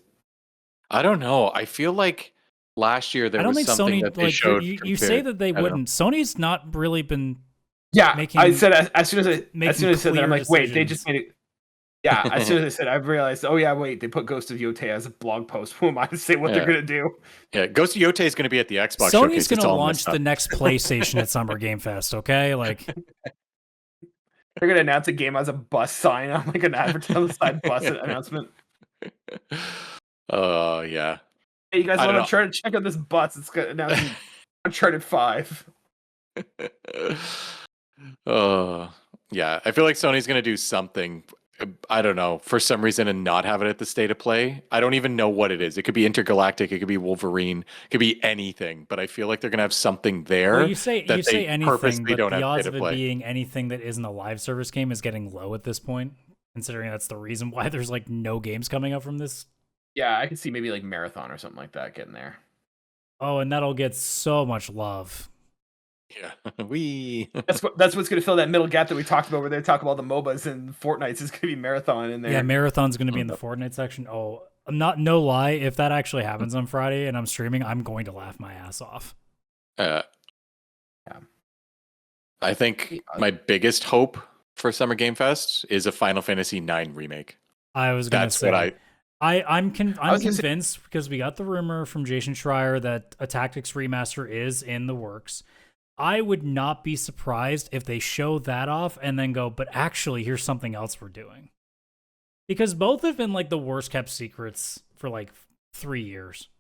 [SPEAKER 2] I don't know. I feel like last year there was something
[SPEAKER 3] Sony,
[SPEAKER 2] that they showed.
[SPEAKER 3] You say that they wouldn't. Sony's not really been.
[SPEAKER 1] Yeah,
[SPEAKER 3] making,
[SPEAKER 1] I said as soon as I said that, I'm like,
[SPEAKER 3] decisions.
[SPEAKER 1] wait, they just made it. Yeah, as soon as I said, I've realized. Oh yeah, wait, they put Ghost of Yotei as a blog post. Who am I to say what they're gonna do?
[SPEAKER 2] Yeah, Ghost of Yotei is gonna be at the Xbox.
[SPEAKER 3] Sony's gonna launch the next PlayStation at Summer Game Fest. Okay, like
[SPEAKER 1] they're gonna announce a game as a bus sign on like an advertising bus announcement.
[SPEAKER 2] Oh yeah.
[SPEAKER 1] Hey, you guys want to try to check out this bus? It's gonna announce Uncharted 5.
[SPEAKER 2] Oh yeah, I feel like Sony's gonna do something. I don't know, for some reason, and not have it at the State of Play. I don't even know what it is. It could be Intergalactic, it could be Wolverine, it could be anything. But I feel like they're gonna have something there.
[SPEAKER 3] Well, you say anything, but the odds of it
[SPEAKER 2] play.
[SPEAKER 3] being anything that isn't a live service game is getting low at this point, considering that's the reason why there's like no games coming up from this.
[SPEAKER 1] Yeah, I could see maybe like Marathon or something like that getting there.
[SPEAKER 3] Oh, and that'll get so much love.
[SPEAKER 2] Yeah,
[SPEAKER 1] that's what's going to fill that middle gap that we talked about, where they talk about the MOBAs and Fortnite's is going to be Marathon in there.
[SPEAKER 3] Yeah, Marathon's going to be in the Fortnite section. Oh, no lie, if that actually happens on Friday and I'm streaming, I'm going to laugh my ass off.
[SPEAKER 2] Yeah. I think my biggest hope for Summer Game Fest is a Final Fantasy IX remake.
[SPEAKER 3] I was going to say.
[SPEAKER 2] What
[SPEAKER 3] I'm convinced because we got the rumor from Jason Schreier that a Tactics remaster is in the works. I would not be surprised if they show that off and then go, but actually, here's something else we're doing. Because both have been like the worst kept secrets for like 3 years.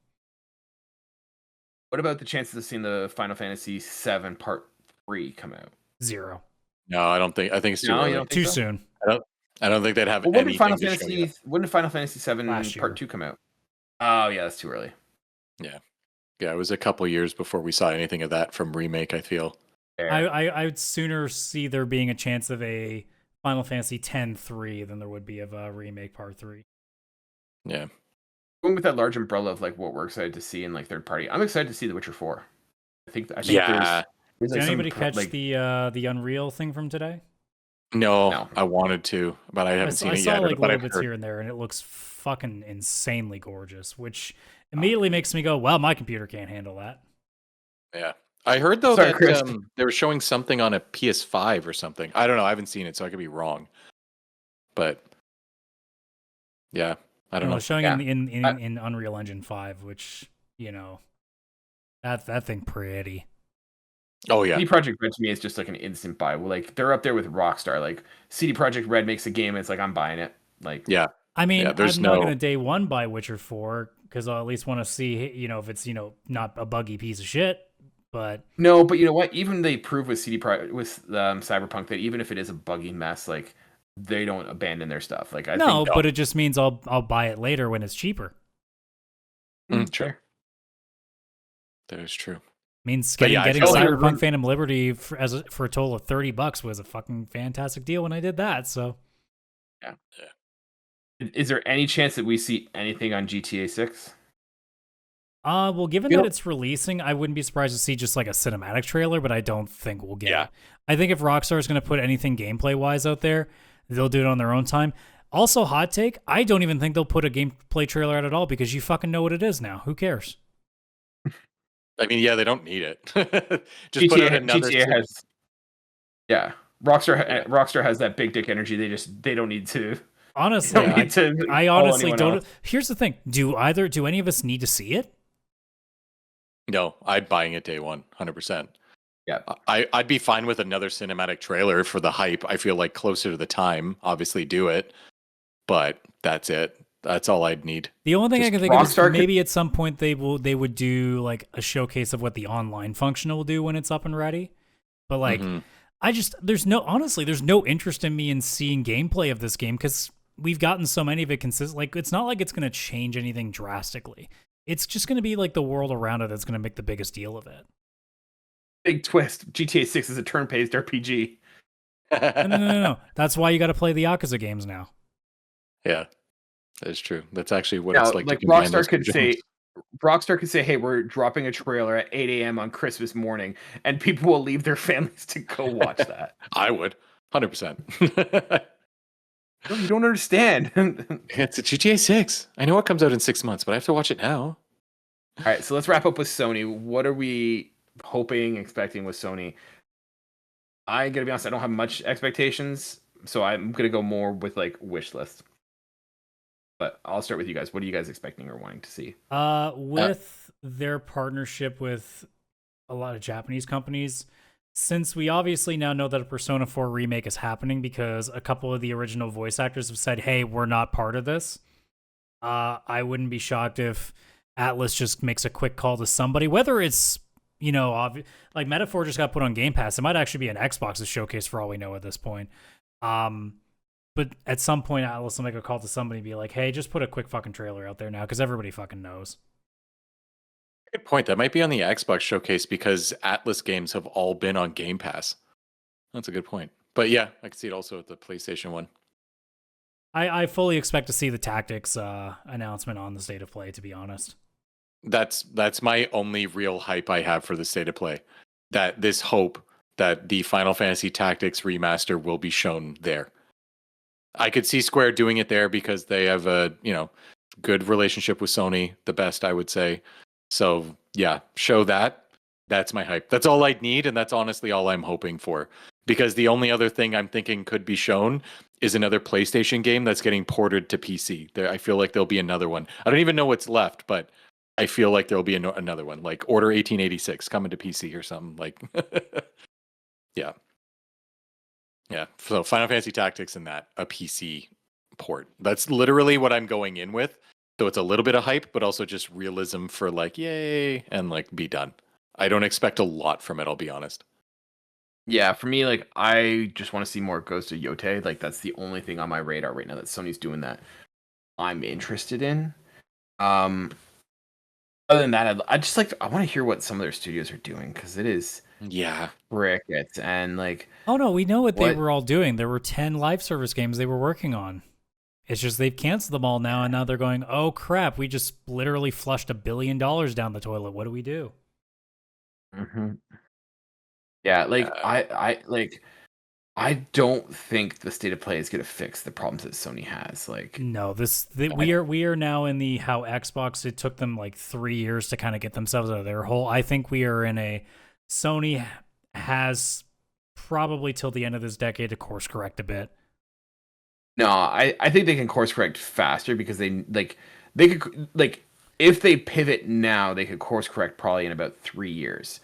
[SPEAKER 1] What about the chances of seeing the Final Fantasy VII Part 3 come out?
[SPEAKER 3] 0.
[SPEAKER 2] No, I don't think. I think it's too early.
[SPEAKER 3] Too soon.
[SPEAKER 2] I don't think they'd have anything to show yet.
[SPEAKER 1] When did Final Fantasy VII Part 2 come out? Oh, yeah, that's too early.
[SPEAKER 2] Yeah. Yeah, it was a couple years before we saw anything of that from remake, I feel.
[SPEAKER 3] I would sooner see there being a chance of a Final Fantasy X-3 than there would be of a remake Part 3.
[SPEAKER 2] Yeah.
[SPEAKER 1] Going with that large umbrella of like what we're excited to see in like third party, I'm excited to see The Witcher 4. I think there's
[SPEAKER 3] Did anybody catch the Unreal thing from today?
[SPEAKER 2] No, I wanted to, but I haven't seen it yet.
[SPEAKER 3] I saw like little bits here and there, and it looks fucking insanely gorgeous, which immediately makes me go, well, my computer can't handle that.
[SPEAKER 2] Yeah. I heard, though, that they were showing something on a PS5 or something. I don't know. I haven't seen it, so I could be wrong. But, yeah, I don't know.
[SPEAKER 3] Showing in Unreal Engine 5, which, you know, that thing pretty.
[SPEAKER 2] Oh yeah,
[SPEAKER 1] CD Projekt Red to me is just like an instant buy. Like they're up there with Rockstar. Like CD Projekt Red makes a game, it's like I'm buying it. Like
[SPEAKER 2] yeah,
[SPEAKER 3] I mean,
[SPEAKER 2] yeah. There's
[SPEAKER 3] I'm not gonna
[SPEAKER 2] no.
[SPEAKER 3] day one buy Witcher 4 because I'll at least want to see, if it's not a buggy piece of shit. But
[SPEAKER 1] no, but you know what? Even they prove with Cyberpunk that even if it is a buggy mess, like they don't abandon their stuff. Like I
[SPEAKER 3] no,
[SPEAKER 1] think
[SPEAKER 3] but it just means I'll buy it later when it's cheaper.
[SPEAKER 2] True. That is true.
[SPEAKER 3] Means
[SPEAKER 2] But yeah, I
[SPEAKER 3] getting
[SPEAKER 2] feel like
[SPEAKER 3] Cyberpunk Phantom Liberty for a total of $30 was a fucking fantastic deal when I did that. So
[SPEAKER 2] yeah.
[SPEAKER 1] is there any chance that we see anything on GTA 6?
[SPEAKER 3] well, given
[SPEAKER 1] You
[SPEAKER 3] that
[SPEAKER 1] know-
[SPEAKER 3] it's releasing, I wouldn't be surprised to see just like a cinematic trailer, but I don't think we'll get
[SPEAKER 2] Yeah.
[SPEAKER 3] it. I think if Rockstar is going to put anything gameplay wise out there, they'll do it on their own time. Also, hot take, I don't even think they'll put a gameplay trailer out at all because you fucking know what it is now. Who cares?
[SPEAKER 2] I mean, yeah, they don't need it. Just put out another.
[SPEAKER 1] GTA has, yeah. Rockstar has that big dick energy. They don't need to.
[SPEAKER 3] Honestly,
[SPEAKER 1] Don't need to
[SPEAKER 3] I
[SPEAKER 1] call
[SPEAKER 3] honestly
[SPEAKER 1] anyone
[SPEAKER 3] don't.
[SPEAKER 1] else.
[SPEAKER 3] Here's the thing: do any of us need to see it?
[SPEAKER 2] No, I'm buying it day one, 100%.
[SPEAKER 1] Yeah.
[SPEAKER 2] I'd be fine with another cinematic trailer for the hype. I feel like closer to the time, obviously do it, but that's it. That's all I'd need.
[SPEAKER 3] The only thing I
[SPEAKER 1] Just
[SPEAKER 3] can think of is
[SPEAKER 1] Rockstar
[SPEAKER 3] maybe at some point they would do like a showcase of what the online function will do when it's up and ready. But like,
[SPEAKER 2] Mhm.
[SPEAKER 3] there's no interest in me in seeing gameplay of this game because we've gotten so many of it consistent. Like, it's not like it's going to change anything drastically. It's just going to be like the world around it that's going to make the biggest deal of it.
[SPEAKER 1] Big twist. GTA 6 is a turn-based RPG.
[SPEAKER 3] No. That's why you got to play the Yakuza games now.
[SPEAKER 2] Yeah, that's true. That's actually what
[SPEAKER 1] Now,
[SPEAKER 2] it's like.
[SPEAKER 1] like
[SPEAKER 2] to combine
[SPEAKER 1] Rockstar
[SPEAKER 2] those
[SPEAKER 1] could
[SPEAKER 2] two
[SPEAKER 1] say,
[SPEAKER 2] genres.
[SPEAKER 1] "Hey, we're dropping a trailer at 8 a.m. on Christmas morning," and people will leave their families to go watch that.
[SPEAKER 2] I would, 100%.
[SPEAKER 1] No, you don't understand. All
[SPEAKER 2] It's a GTA 6. I know it comes out in 6 months, but I have to watch it now.
[SPEAKER 1] right, so let's wrap up with Sony. What are we hoping, expecting with Sony? I gotta be honest, I don't have much expectations, so I'm gonna go more with like wish list. But I'll start with you guys. What are you guys expecting or wanting to see?
[SPEAKER 3] With their partnership with a lot of Japanese companies, since we obviously now know that a Persona 4 remake is happening because a couple of the original voice actors have said, hey, we're not part of this. I wouldn't be shocked if Atlas just makes a quick call to somebody, whether it's, like Metaphor just got put on Game Pass. It might actually be an Xbox's showcase for all we know at this point. But at some point, Atlas will make a call to somebody and be like, hey, just put a quick fucking trailer out there now because everybody fucking knows.
[SPEAKER 2] Good point. That might be on the Xbox showcase because Atlas games have all been on Game Pass. That's a good point. But yeah, I can see it also at the PlayStation one.
[SPEAKER 3] I fully expect to see the Tactics announcement on the State of Play, to be honest.
[SPEAKER 2] That's my only real hype I have for the State of Play. That this hope that the Final Fantasy Tactics remaster will be shown there. I could see Square doing it there because they have a, good relationship with Sony, the best I would say. So yeah, show that. That's my hype. That's all I'd need, and that's honestly all I'm hoping for. Because the only other thing I'm thinking could be shown is another PlayStation game that's getting ported to PC. I feel like there'll be another one. I don't even know what's left, but I feel like there'll be another one, like Order 1886 coming to PC or something. Like, yeah. Yeah, so Final Fantasy Tactics and that, a PC port. That's literally what I'm going in with. So it's a little bit of hype, but also just realism for like, yay, and like be done. I don't expect a lot from it, I'll be honest.
[SPEAKER 1] Yeah, for me, like I just want to see more Ghost of Yote. Like that's the only thing on my radar right now that Sony's doing that I'm interested in. Other than that, I want to hear what some of their studios are doing because it is crickets and like.
[SPEAKER 3] Oh no, we know what they were all doing. There were 10 live service games they were working on. It's just they've canceled them all now, and now they're going, oh crap, we just literally flushed $1 billion down the toilet. What do we do?
[SPEAKER 1] Mm-hmm. Yeah, like I don't think the State of Play is going to fix the problems that Sony has. Like,
[SPEAKER 3] no, we are now in the how Xbox. It took them like 3 years to kind of get themselves out of their hole. I think we are in a Sony has probably till the end of this decade to course correct a bit.
[SPEAKER 1] No, I think they can course correct faster because they could like if they pivot now, they could course correct probably in about 3 years.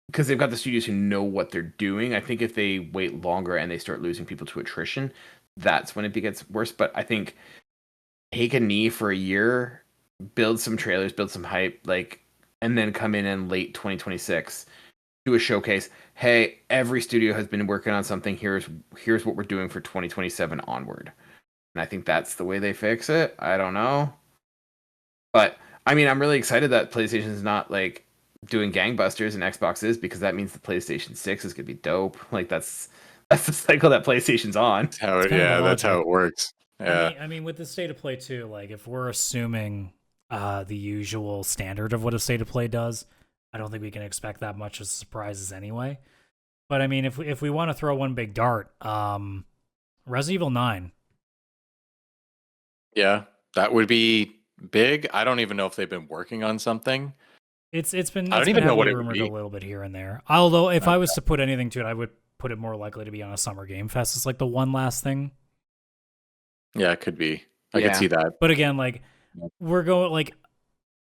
[SPEAKER 1] because they've got the studios who know what they're doing. I think if they wait longer and they start losing people to attrition, that's when it gets worse. But I think take a knee for a year, build some trailers, build some hype, like, and then come in late 2026, do a showcase. Hey, every studio has been working on something. Here's what we're doing for 2027 onward. And I think that's the way they fix it. I don't know. But I mean, I'm really excited that PlayStation's not like doing gangbusters and Xbox is, because that means the PlayStation 6 is gonna be dope. Like that's the cycle that PlayStation's on.
[SPEAKER 2] That's how
[SPEAKER 3] It's
[SPEAKER 2] it,
[SPEAKER 3] kind of the
[SPEAKER 2] yeah, that's how
[SPEAKER 3] logic.
[SPEAKER 2] it works. Yeah.
[SPEAKER 3] I mean, with the state of play too, like if we're assuming the usual standard of what a state of play does, I don't think we can expect that much as surprises anyway. But I mean, if we want to throw one big dart, Resident Evil 9.
[SPEAKER 2] Yeah, that would be big. I don't even know if they've been working on something.
[SPEAKER 3] It's been
[SPEAKER 2] I don't
[SPEAKER 3] it's
[SPEAKER 2] even
[SPEAKER 3] been
[SPEAKER 2] know what
[SPEAKER 3] heavily
[SPEAKER 2] it would
[SPEAKER 3] rumored a
[SPEAKER 2] be.
[SPEAKER 3] little bit here and there. Although if I was
[SPEAKER 2] Okay.
[SPEAKER 3] to put anything to it, I would put it more likely to be on a Summer Game Fest. It's like the one last thing.
[SPEAKER 2] Yeah, it could be. I
[SPEAKER 1] Yeah.
[SPEAKER 2] could see that.
[SPEAKER 3] But again, like
[SPEAKER 2] Yeah.
[SPEAKER 3] we're going like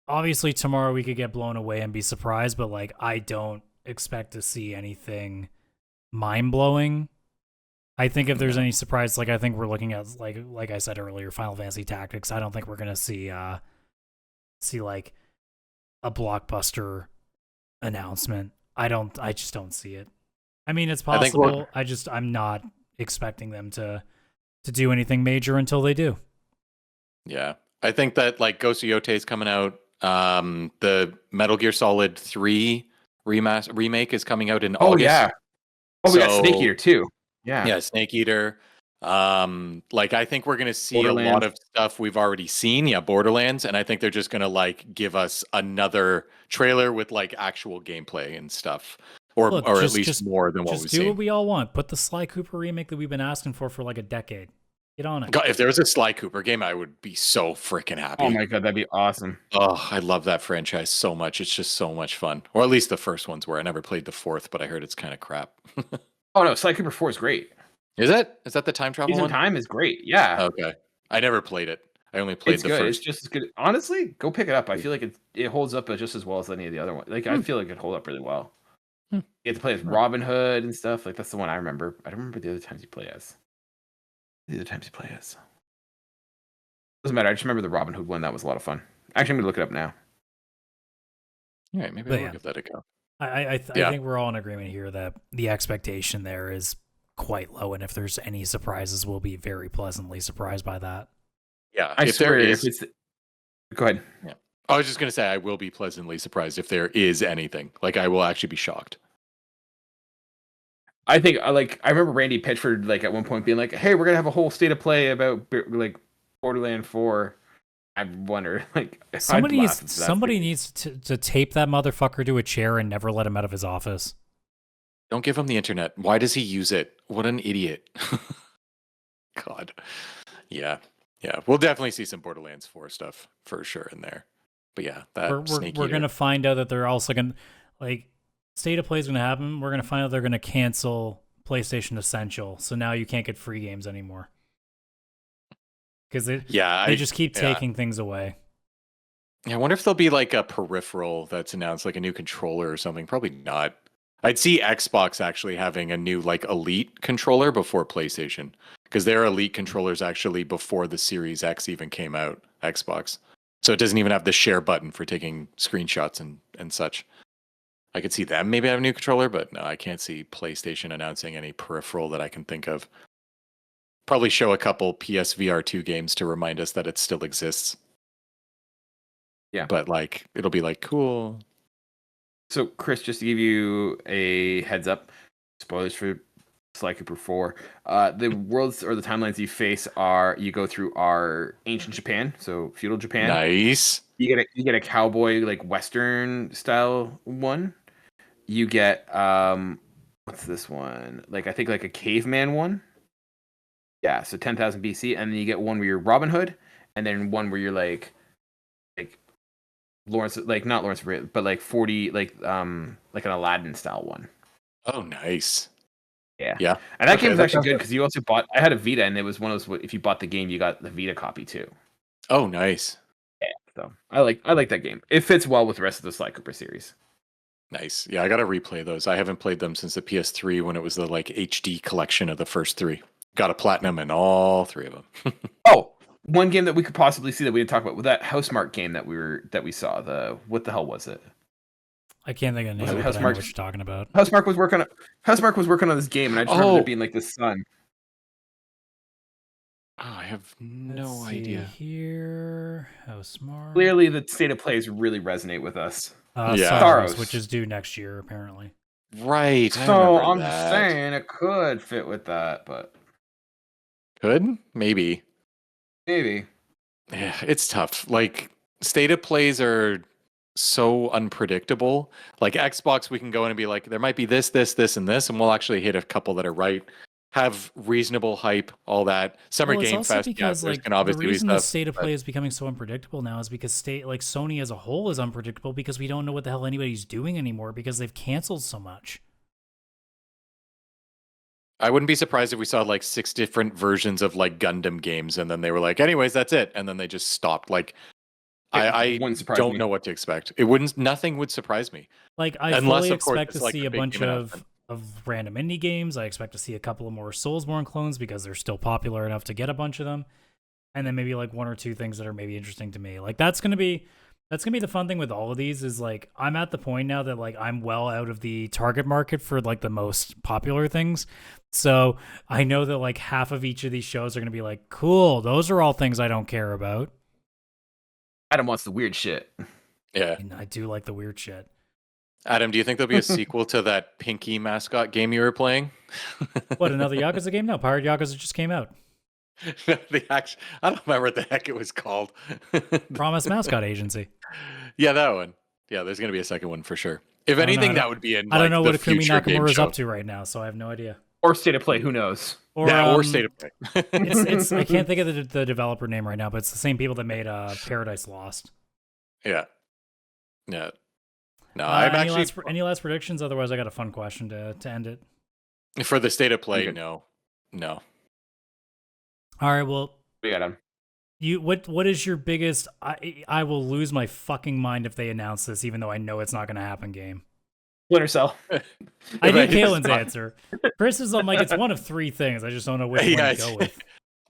[SPEAKER 3] obviously tomorrow we could get blown away and be surprised, but like I don't expect to see anything mind blowing. I think if there's any surprise, like I think we're looking at like I said earlier, Final Fantasy Tactics. I don't think we're gonna see like a blockbuster announcement. I just don't see it. I mean, it's
[SPEAKER 2] I think we're-
[SPEAKER 3] possible. I'm not expecting them to do anything major until they do.
[SPEAKER 2] Yeah, I think that like Ghost of Yotei is coming out. The Metal Gear Solid 3 remake is coming out in
[SPEAKER 1] Oh
[SPEAKER 2] August.
[SPEAKER 1] yeah. Oh, we got Snake
[SPEAKER 2] So-
[SPEAKER 1] Eater too. Yeah.
[SPEAKER 2] Yeah, Snake Eater. Like I think we're gonna see a lot
[SPEAKER 1] Borderlands.
[SPEAKER 2] of stuff we've already seen. Yeah, Borderlands, and I think they're just gonna like give us another trailer with like actual gameplay and stuff, or
[SPEAKER 3] Look,
[SPEAKER 2] or
[SPEAKER 3] just-
[SPEAKER 2] at least
[SPEAKER 3] just-
[SPEAKER 2] more than what
[SPEAKER 3] Just
[SPEAKER 2] we've
[SPEAKER 3] do
[SPEAKER 2] seen.
[SPEAKER 3] what we all want. Put the Sly Cooper remake that we've been asking for like a decade. Get on it.
[SPEAKER 2] God, if there was a Sly Cooper game, I would be so freaking happy.
[SPEAKER 1] Oh my god, that'd be awesome.
[SPEAKER 2] Oh, I love that franchise so much. It's just so much fun. Or at least the first ones were. I never played the fourth, but I heard it's kind of crap.
[SPEAKER 1] Oh no, Sly Cooper 4 is great.
[SPEAKER 2] Is it? Is that the time travel
[SPEAKER 1] Season
[SPEAKER 2] one?
[SPEAKER 1] Time is great. Yeah.
[SPEAKER 2] Okay. I never played it. I only played
[SPEAKER 1] It's
[SPEAKER 2] the
[SPEAKER 1] good.
[SPEAKER 2] first.
[SPEAKER 1] It's just as good. Honestly, go pick it up. I feel like it holds up just as well as any of the other ones. Like I feel like it hold up really well.
[SPEAKER 2] Hmm.
[SPEAKER 1] You get to play as Robin Hood and stuff. Like that's the one I remember. I don't remember the other times you play as. Doesn't matter. I just remember the Robin Hood one. That was a lot of fun. Actually, I'm gonna look it up now.
[SPEAKER 2] All right, maybe
[SPEAKER 3] But
[SPEAKER 2] I'll
[SPEAKER 3] yeah.
[SPEAKER 2] give that a go.
[SPEAKER 3] I
[SPEAKER 2] Yeah.
[SPEAKER 3] think we're all in agreement here that the expectation there is quite low, and if there's any surprises, we'll be very pleasantly surprised by that.
[SPEAKER 2] Yeah,
[SPEAKER 1] I
[SPEAKER 2] if
[SPEAKER 1] swear,
[SPEAKER 2] there is,
[SPEAKER 1] if it's. Go ahead.
[SPEAKER 2] I was just gonna say I will be pleasantly surprised if there is anything. Like I will actually be shocked.
[SPEAKER 1] I think I remember Randy Pitchford like at one point being like, "Hey, we're gonna have a whole state of play about like Borderland 4." I wonder, like,
[SPEAKER 3] Somebody
[SPEAKER 1] I'd
[SPEAKER 3] needs
[SPEAKER 1] laugh if that's the
[SPEAKER 3] somebody
[SPEAKER 1] case.
[SPEAKER 3] needs to tape that motherfucker to a chair and never let him out of his office.
[SPEAKER 2] Don't give him the internet. Why does he use it? What an idiot. God. Yeah. Yeah. We'll definitely see some Borderlands 4 stuff for sure in there. But yeah, that
[SPEAKER 3] We're
[SPEAKER 2] Snake
[SPEAKER 3] we're
[SPEAKER 2] Eater.
[SPEAKER 3] gonna find out that they're also gonna like state of play is gonna happen. We're gonna find out they're gonna cancel PlayStation Essential, so now you can't get free games anymore because they
[SPEAKER 2] Yeah,
[SPEAKER 3] just keep taking things away.
[SPEAKER 2] I wonder if there'll be like a peripheral that's announced, like a new controller or something. Probably not. I'd see Xbox actually having a new like Elite controller before PlayStation, because their Elite controllers actually before the Series X even came out. Xbox, so it doesn't even have the share button for taking screenshots and such. I could see them maybe have a new controller, but no, I can't see PlayStation announcing any peripheral that I can think of. Probably show a couple PSVR2 games to remind us that it still exists.
[SPEAKER 1] Yeah.
[SPEAKER 2] But like it'll be like cool.
[SPEAKER 1] So, Chris, just to give you a heads up, spoilers for Sly Cooper 4. The worlds or the timelines you face you go through are ancient Japan, so feudal Japan.
[SPEAKER 2] Nice.
[SPEAKER 1] You get a cowboy like Western style one. You get what's this one? Like I think like a caveman one. Yeah, so 10,000 BC, and then you get one where you're Robin Hood, and then one where you're like Lawrence, like not Lawrence, but like 40, like an Aladdin style one.
[SPEAKER 2] Oh, nice.
[SPEAKER 1] Yeah.
[SPEAKER 2] Yeah.
[SPEAKER 1] And that
[SPEAKER 2] Okay,
[SPEAKER 1] game was
[SPEAKER 2] that
[SPEAKER 1] actually
[SPEAKER 2] sounds
[SPEAKER 1] good
[SPEAKER 2] good.
[SPEAKER 1] because you also bought. I had a Vita, and it was one of those. If you bought the game, you got the Vita copy too.
[SPEAKER 2] Oh, nice.
[SPEAKER 1] So I like that game. It fits well with the rest of the Sly Cooper series.
[SPEAKER 2] Nice. Yeah, I gotta replay those. I haven't played them since the PS3 when it was the like HD collection of the first three. Got a platinum in all three of them.
[SPEAKER 1] Oh, one game that we could possibly see that we didn't talk about with that Housemarque game that we saw. What the hell was it?
[SPEAKER 3] I can't think of the
[SPEAKER 1] Was
[SPEAKER 3] name
[SPEAKER 1] it
[SPEAKER 3] of it, I know
[SPEAKER 1] Housemarque?
[SPEAKER 3] what you're talking about.
[SPEAKER 1] Housemarque was working on this game, and I just remember
[SPEAKER 2] Oh.
[SPEAKER 1] it being like the sun.
[SPEAKER 2] Oh, I have no
[SPEAKER 3] Let's see
[SPEAKER 2] idea.
[SPEAKER 3] here. Housemarque.
[SPEAKER 1] Clearly, the state of plays really resonate with us.
[SPEAKER 2] Yeah.
[SPEAKER 3] Saros,
[SPEAKER 1] Saros.
[SPEAKER 3] which is due next year, apparently.
[SPEAKER 2] Right. I
[SPEAKER 1] So
[SPEAKER 2] remember
[SPEAKER 1] I'm
[SPEAKER 2] that.
[SPEAKER 1] just saying it could fit with that, but
[SPEAKER 2] Could? Maybe.
[SPEAKER 1] maybe.
[SPEAKER 2] Yeah, it's tough. Like, state of plays are so unpredictable. Like Xbox, we can go in and be like, there might be this, this, this, and this, and we'll actually hit a couple that are right. Have reasonable hype, all that. Summer
[SPEAKER 3] Well, it's
[SPEAKER 2] Game
[SPEAKER 3] also
[SPEAKER 2] Fest,
[SPEAKER 3] because
[SPEAKER 2] there's
[SPEAKER 3] like
[SPEAKER 2] can
[SPEAKER 3] the
[SPEAKER 2] obviously be
[SPEAKER 3] reason the
[SPEAKER 2] stuff.
[SPEAKER 3] state of
[SPEAKER 2] but-
[SPEAKER 3] play is becoming so unpredictable now is because Sony as a whole is unpredictable because we don't know what the hell anybody's doing anymore because they've canceled so much.
[SPEAKER 2] I wouldn't be surprised if we saw like 6 different versions of like Gundam games, and then they were like, anyways, that's it, and then they just stopped. Like, I
[SPEAKER 1] wouldn't surprise
[SPEAKER 2] don't
[SPEAKER 1] me.
[SPEAKER 2] know what to expect. It wouldn't. Nothing would surprise me.
[SPEAKER 3] Like I
[SPEAKER 2] Unless,
[SPEAKER 3] fully
[SPEAKER 2] of course,
[SPEAKER 3] expect
[SPEAKER 2] it's
[SPEAKER 3] to
[SPEAKER 2] like
[SPEAKER 3] see
[SPEAKER 2] a
[SPEAKER 3] a
[SPEAKER 2] big
[SPEAKER 3] bunch
[SPEAKER 2] game
[SPEAKER 3] of
[SPEAKER 2] announcement.
[SPEAKER 3] random indie games. I expect to see a couple of more Soulsborne clones because they're still popular enough to get a bunch of them. And then maybe like one or two things that are maybe interesting to me. Like that's gonna be the fun thing with all of these is like I'm at the point now that like I'm well out of the target market for like the most popular things. So I know that like half of each of these shows are gonna be like, cool, those are all things I don't care about.
[SPEAKER 1] Adam wants the weird shit.
[SPEAKER 2] Yeah.
[SPEAKER 3] And I do like the weird shit.
[SPEAKER 2] Adam, do you think there'll be a sequel to that Pinky mascot game you were playing?
[SPEAKER 3] What, another Yakuza game? No, Pirate Yakuza just came out.
[SPEAKER 2] I don't remember what the heck it was called.
[SPEAKER 3] Promise Mascot Agency.
[SPEAKER 2] Yeah, that one. Yeah, there's gonna be a second one for sure. If
[SPEAKER 3] don't know,
[SPEAKER 2] anything,
[SPEAKER 3] I
[SPEAKER 2] that
[SPEAKER 3] don't-
[SPEAKER 2] would be in.
[SPEAKER 3] I don't
[SPEAKER 2] like,
[SPEAKER 3] know
[SPEAKER 2] the
[SPEAKER 3] what Akumi
[SPEAKER 2] future game
[SPEAKER 3] Nakamura is
[SPEAKER 2] show.
[SPEAKER 3] up to right now, so I have no idea.
[SPEAKER 1] Or state of play, who knows?
[SPEAKER 2] Or state of play.
[SPEAKER 3] It's I can't think of the developer name right now, but it's the same people that made Paradise Lost.
[SPEAKER 2] Yeah. Yeah. No, I'm actually
[SPEAKER 3] Any last predictions? Otherwise, I got a fun question to end it.
[SPEAKER 2] for the state of play.
[SPEAKER 1] Okay.
[SPEAKER 2] No.
[SPEAKER 3] All right, well,
[SPEAKER 1] We got him.
[SPEAKER 3] what is your biggest? I will lose my fucking mind if they announce this, even though I know it's not going to happen. Game.
[SPEAKER 1] Splinter Cell.
[SPEAKER 3] I knew
[SPEAKER 2] Right,
[SPEAKER 3] Kaylan's
[SPEAKER 2] it's not-
[SPEAKER 3] answer. Chris is like it's one of three things. I just don't know which one
[SPEAKER 2] Yeah,
[SPEAKER 3] to go with.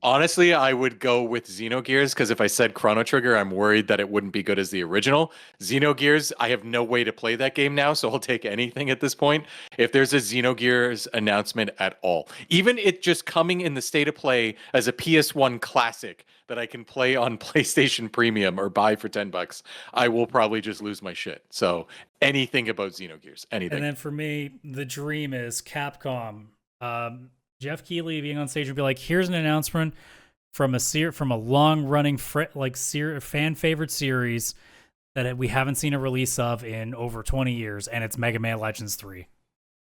[SPEAKER 2] Honestly, I would go with Xenogears because if I said Chrono Trigger, I'm worried that it wouldn't be good as the original. Xenogears, I have no way to play that game now, so I'll take anything at this point. If there's a Xenogears announcement at all, even it just coming in the state of play as a PS1 classic that I can play on PlayStation Premium or buy for $10, I will probably just lose my shit. So anything about Xenogears, anything.
[SPEAKER 3] And then for me, the dream is Capcom. Jeff Keighley being on stage would be like, "Here's an announcement from a long-running fan favorite series that we haven't seen a release of in over 20 years, and it's Mega Man Legends 3."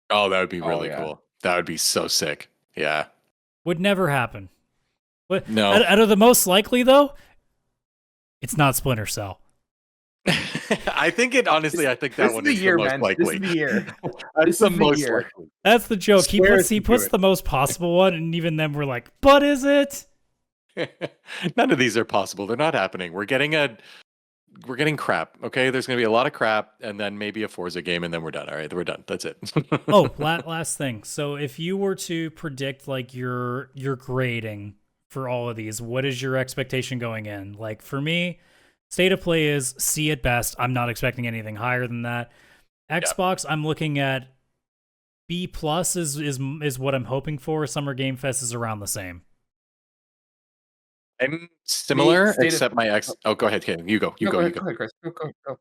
[SPEAKER 2] Oh, that would be really
[SPEAKER 1] yeah.
[SPEAKER 2] cool. That would be so sick. Yeah.
[SPEAKER 3] Would never happen. But
[SPEAKER 2] No.
[SPEAKER 3] out of the most likely though, it's not Splinter Cell.
[SPEAKER 2] I think it honestly. I think that
[SPEAKER 1] This
[SPEAKER 2] one
[SPEAKER 1] is
[SPEAKER 2] is
[SPEAKER 1] the year,
[SPEAKER 2] the most
[SPEAKER 1] man.
[SPEAKER 2] likely.
[SPEAKER 1] This is the year.
[SPEAKER 2] That's
[SPEAKER 1] This
[SPEAKER 2] the
[SPEAKER 1] is the
[SPEAKER 2] most
[SPEAKER 1] year.
[SPEAKER 2] likely.
[SPEAKER 3] That's the joke. He
[SPEAKER 1] Swear
[SPEAKER 3] puts
[SPEAKER 1] to
[SPEAKER 3] puts
[SPEAKER 1] it.
[SPEAKER 3] the most possible one, and even then we're like, "But is it?"
[SPEAKER 2] None of these are possible. They're not happening. We're getting crap. Okay, there's gonna be a lot of crap, and then maybe a Forza game, and then we're done. All right, we're done. That's it.
[SPEAKER 3] Oh, last thing. So if you were to predict like your grading for all of these, what is your expectation going in? Like for me, state of play is C at best. I'm not expecting anything higher than that. Xbox, I'm looking at B plus is what I'm hoping for. Summer Game Fest is around the same.
[SPEAKER 2] I'm similar,
[SPEAKER 1] state of-
[SPEAKER 2] except my X. Oh, go ahead, Kaylan. You go. You
[SPEAKER 1] No,
[SPEAKER 2] go. You
[SPEAKER 1] ahead,
[SPEAKER 2] go.
[SPEAKER 1] go ahead, Chris. Go.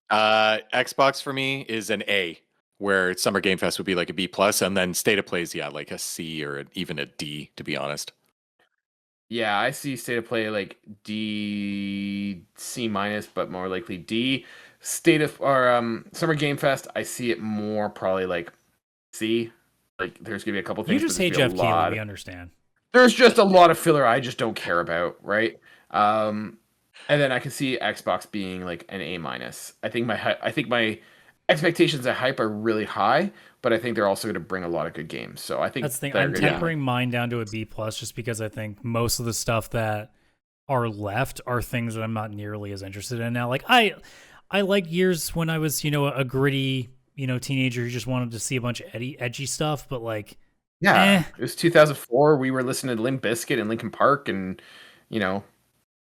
[SPEAKER 2] Xbox for me is an A, where Summer Game Fest would be like a B plus, and then State of Plays, yeah, like a C or even a D, to be honest.
[SPEAKER 1] Yeah, I see state of play like D, C minus, but more likely D. Summer Game Fest, I see it more probably like C. Like there's gonna be a couple things.
[SPEAKER 3] You just
[SPEAKER 1] but
[SPEAKER 3] hate
[SPEAKER 1] there's
[SPEAKER 3] Jeff
[SPEAKER 1] gonna be a lot
[SPEAKER 3] Keighley. We
[SPEAKER 1] of-
[SPEAKER 3] understand.
[SPEAKER 1] There's just a lot of filler I just don't care about, right? And then I can see Xbox being like an A minus. I think my expectations at hype are really high, but I think they're also going to bring a lot of good games. So I think
[SPEAKER 3] That's the thing.
[SPEAKER 1] they're
[SPEAKER 3] I'm
[SPEAKER 1] gonna-
[SPEAKER 3] tempering mine down to a B plus just because I think most of the stuff that are left are things that I'm not nearly as interested in now. Like I like years when I was, a gritty teenager who just wanted to see a bunch of edgy stuff, but like,
[SPEAKER 1] yeah, it was 2004. We were listening to Limp Bizkit and Linkin Park, and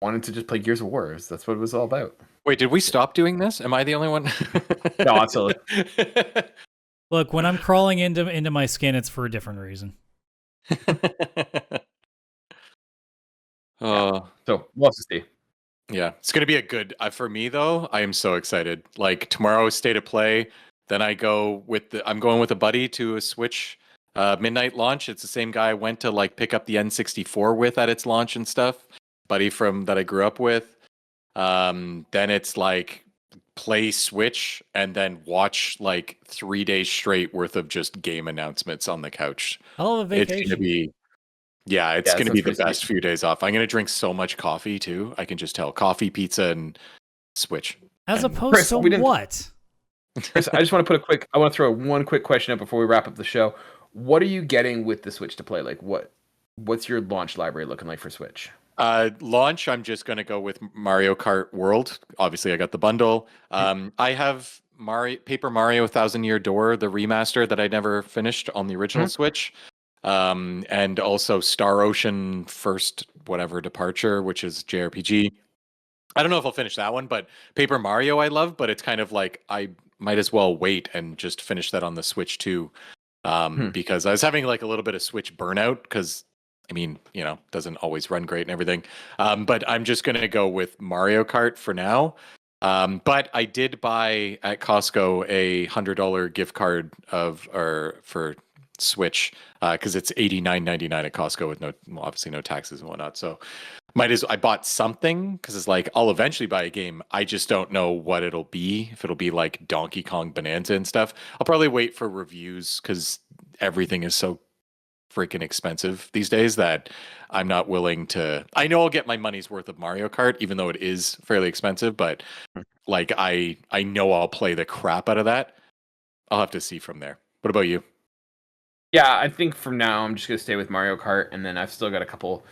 [SPEAKER 1] wanted to just play Gears of War. That's what it was all about.
[SPEAKER 2] Wait, did we stop doing this? Am I the only one?
[SPEAKER 1] No, absolutely.
[SPEAKER 3] Look, when I'm crawling into my skin, it's for a different reason.
[SPEAKER 1] So we'll have to see.
[SPEAKER 2] Yeah, it's gonna be a good. For me though, I am so excited. Like tomorrow, State of Play. Then I'm going with a buddy to a Switch midnight launch. It's the same guy I went to like pick up the N64 with at its launch and stuff. Buddy from that I grew up with. Then it's like play Switch and then watch like 3 days straight worth of just game announcements on the couch.
[SPEAKER 3] Oh, a vacation.
[SPEAKER 2] It's gonna be. Yeah, it's going to be the best few days off. I'm going to drink so much coffee too. I can just tell. Coffee, pizza, and Switch.
[SPEAKER 3] As opposed to what?
[SPEAKER 1] Chris, I just want to I want to throw one quick question up before we wrap up the show. What are you getting with the Switch to play? Like, what's your launch library looking like for Switch?
[SPEAKER 2] Launch, I'm just going to go with Mario Kart World. Obviously, I got the bundle. I have Paper Mario 1,000 Year Door, the remaster that I never finished on the original Switch. And also Star Ocean First Whatever Departure, which is JRPG. I don't know if I'll finish that one, but Paper Mario I love, but it's kind of like I might as well wait and just finish that on the Switch too. Because I was having like a little bit of Switch burnout because doesn't always run great and everything. But I'm just gonna go with Mario Kart for now. But I did buy at Costco a $100 gift card for Switch because it's $89.99 at Costco with obviously no taxes and whatnot. So I bought something because it's like I'll eventually buy a game. I just don't know what it'll be. If it'll be like Donkey Kong Bonanza and stuff. I'll probably wait for reviews because everything is so freaking expensive these days that I'm not willing to. I know I'll get my money's worth of Mario Kart, even though it is fairly expensive. But like I know I'll play the crap out of that. I'll have to see from there. What about you?
[SPEAKER 1] Yeah, I think from now I'm just gonna stay with Mario Kart, and then I've still got a couple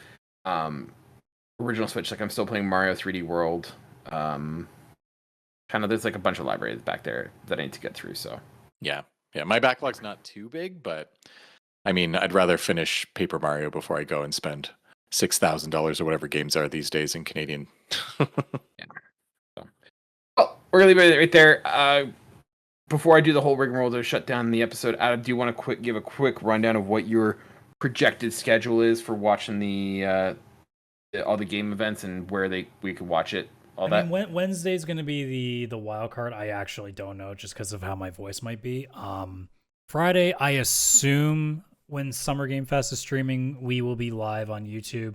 [SPEAKER 1] original Switch. Like I'm still playing Mario 3D World. There's like a bunch of libraries back there that I need to get through. So
[SPEAKER 2] yeah, my backlog's not too big, but I mean, I'd rather finish Paper Mario before I go and spend $6,000 or whatever games are these days in Canadian.
[SPEAKER 1] Yeah. So, well, we're gonna leave it right there. Before I do the whole rigmarole to shut down the episode, Adam, do you want to give a quick rundown of what your projected schedule is for watching all the game events and where we could watch it?
[SPEAKER 3] Wednesday's going to be the wild card. I actually don't know just because of how my voice might be. Friday, I assume when Summer Game Fest is streaming, we will be live on YouTube.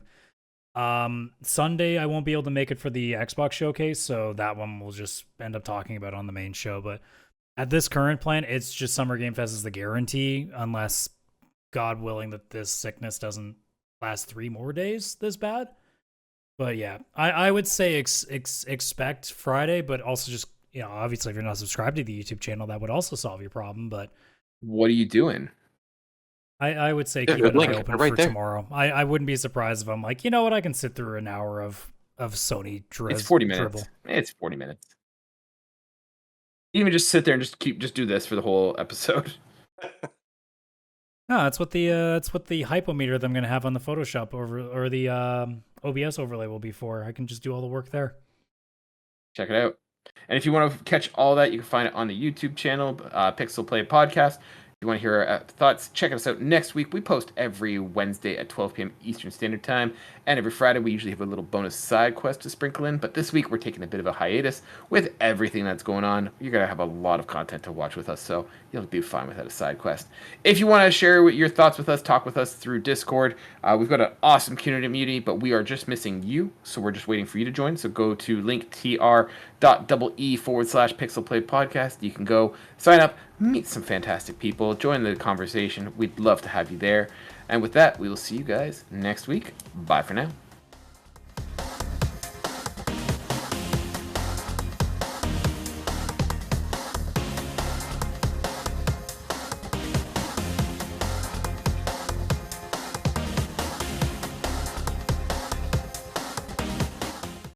[SPEAKER 3] Sunday, I won't be able to make it for the Xbox showcase, so that one we'll just end up talking about on the main show, but at this current plan, it's just Summer Game Fest is the guarantee, unless, God willing, that this sickness doesn't last 3 more days this bad. But yeah, I would say expect Friday, but also just, obviously if you're not subscribed to the YouTube channel, that would also solve your problem. But
[SPEAKER 1] what are you doing?
[SPEAKER 3] I would say keep an eye open for tomorrow. I wouldn't be surprised if I'm like, you know what, I can sit through an hour of Sony
[SPEAKER 1] It's 40 minutes.
[SPEAKER 3] dribble.
[SPEAKER 1] It's 40 minutes. You even just sit there and just do this for the whole episode.
[SPEAKER 3] No, that's what the hypometer that I'm gonna have on the Photoshop or the OBS overlay will be for. I can just do all the work there.
[SPEAKER 1] Check it out. And if you want to catch all that, you can find it on the YouTube channel, PixelPlay Podcast. If you want to hear our thoughts, check us out next week. We post every Wednesday at 12 p.m. Eastern Standard Time, and every Friday we usually have a little bonus side quest to sprinkle in, but this week we're taking a bit of a hiatus with everything that's going on. You're going to have a lot of content to watch with us, so you'll be fine without a side quest. If you want to share your thoughts with us, talk with us through Discord. We've got an awesome community, but we are just missing you, so we're just waiting for you to join. So go to linktr.ee/PixelPlay Podcast. You can go sign up, meet some fantastic people, join the conversation. We'd love to have you there. And with that, we will see you guys next week. Bye for now.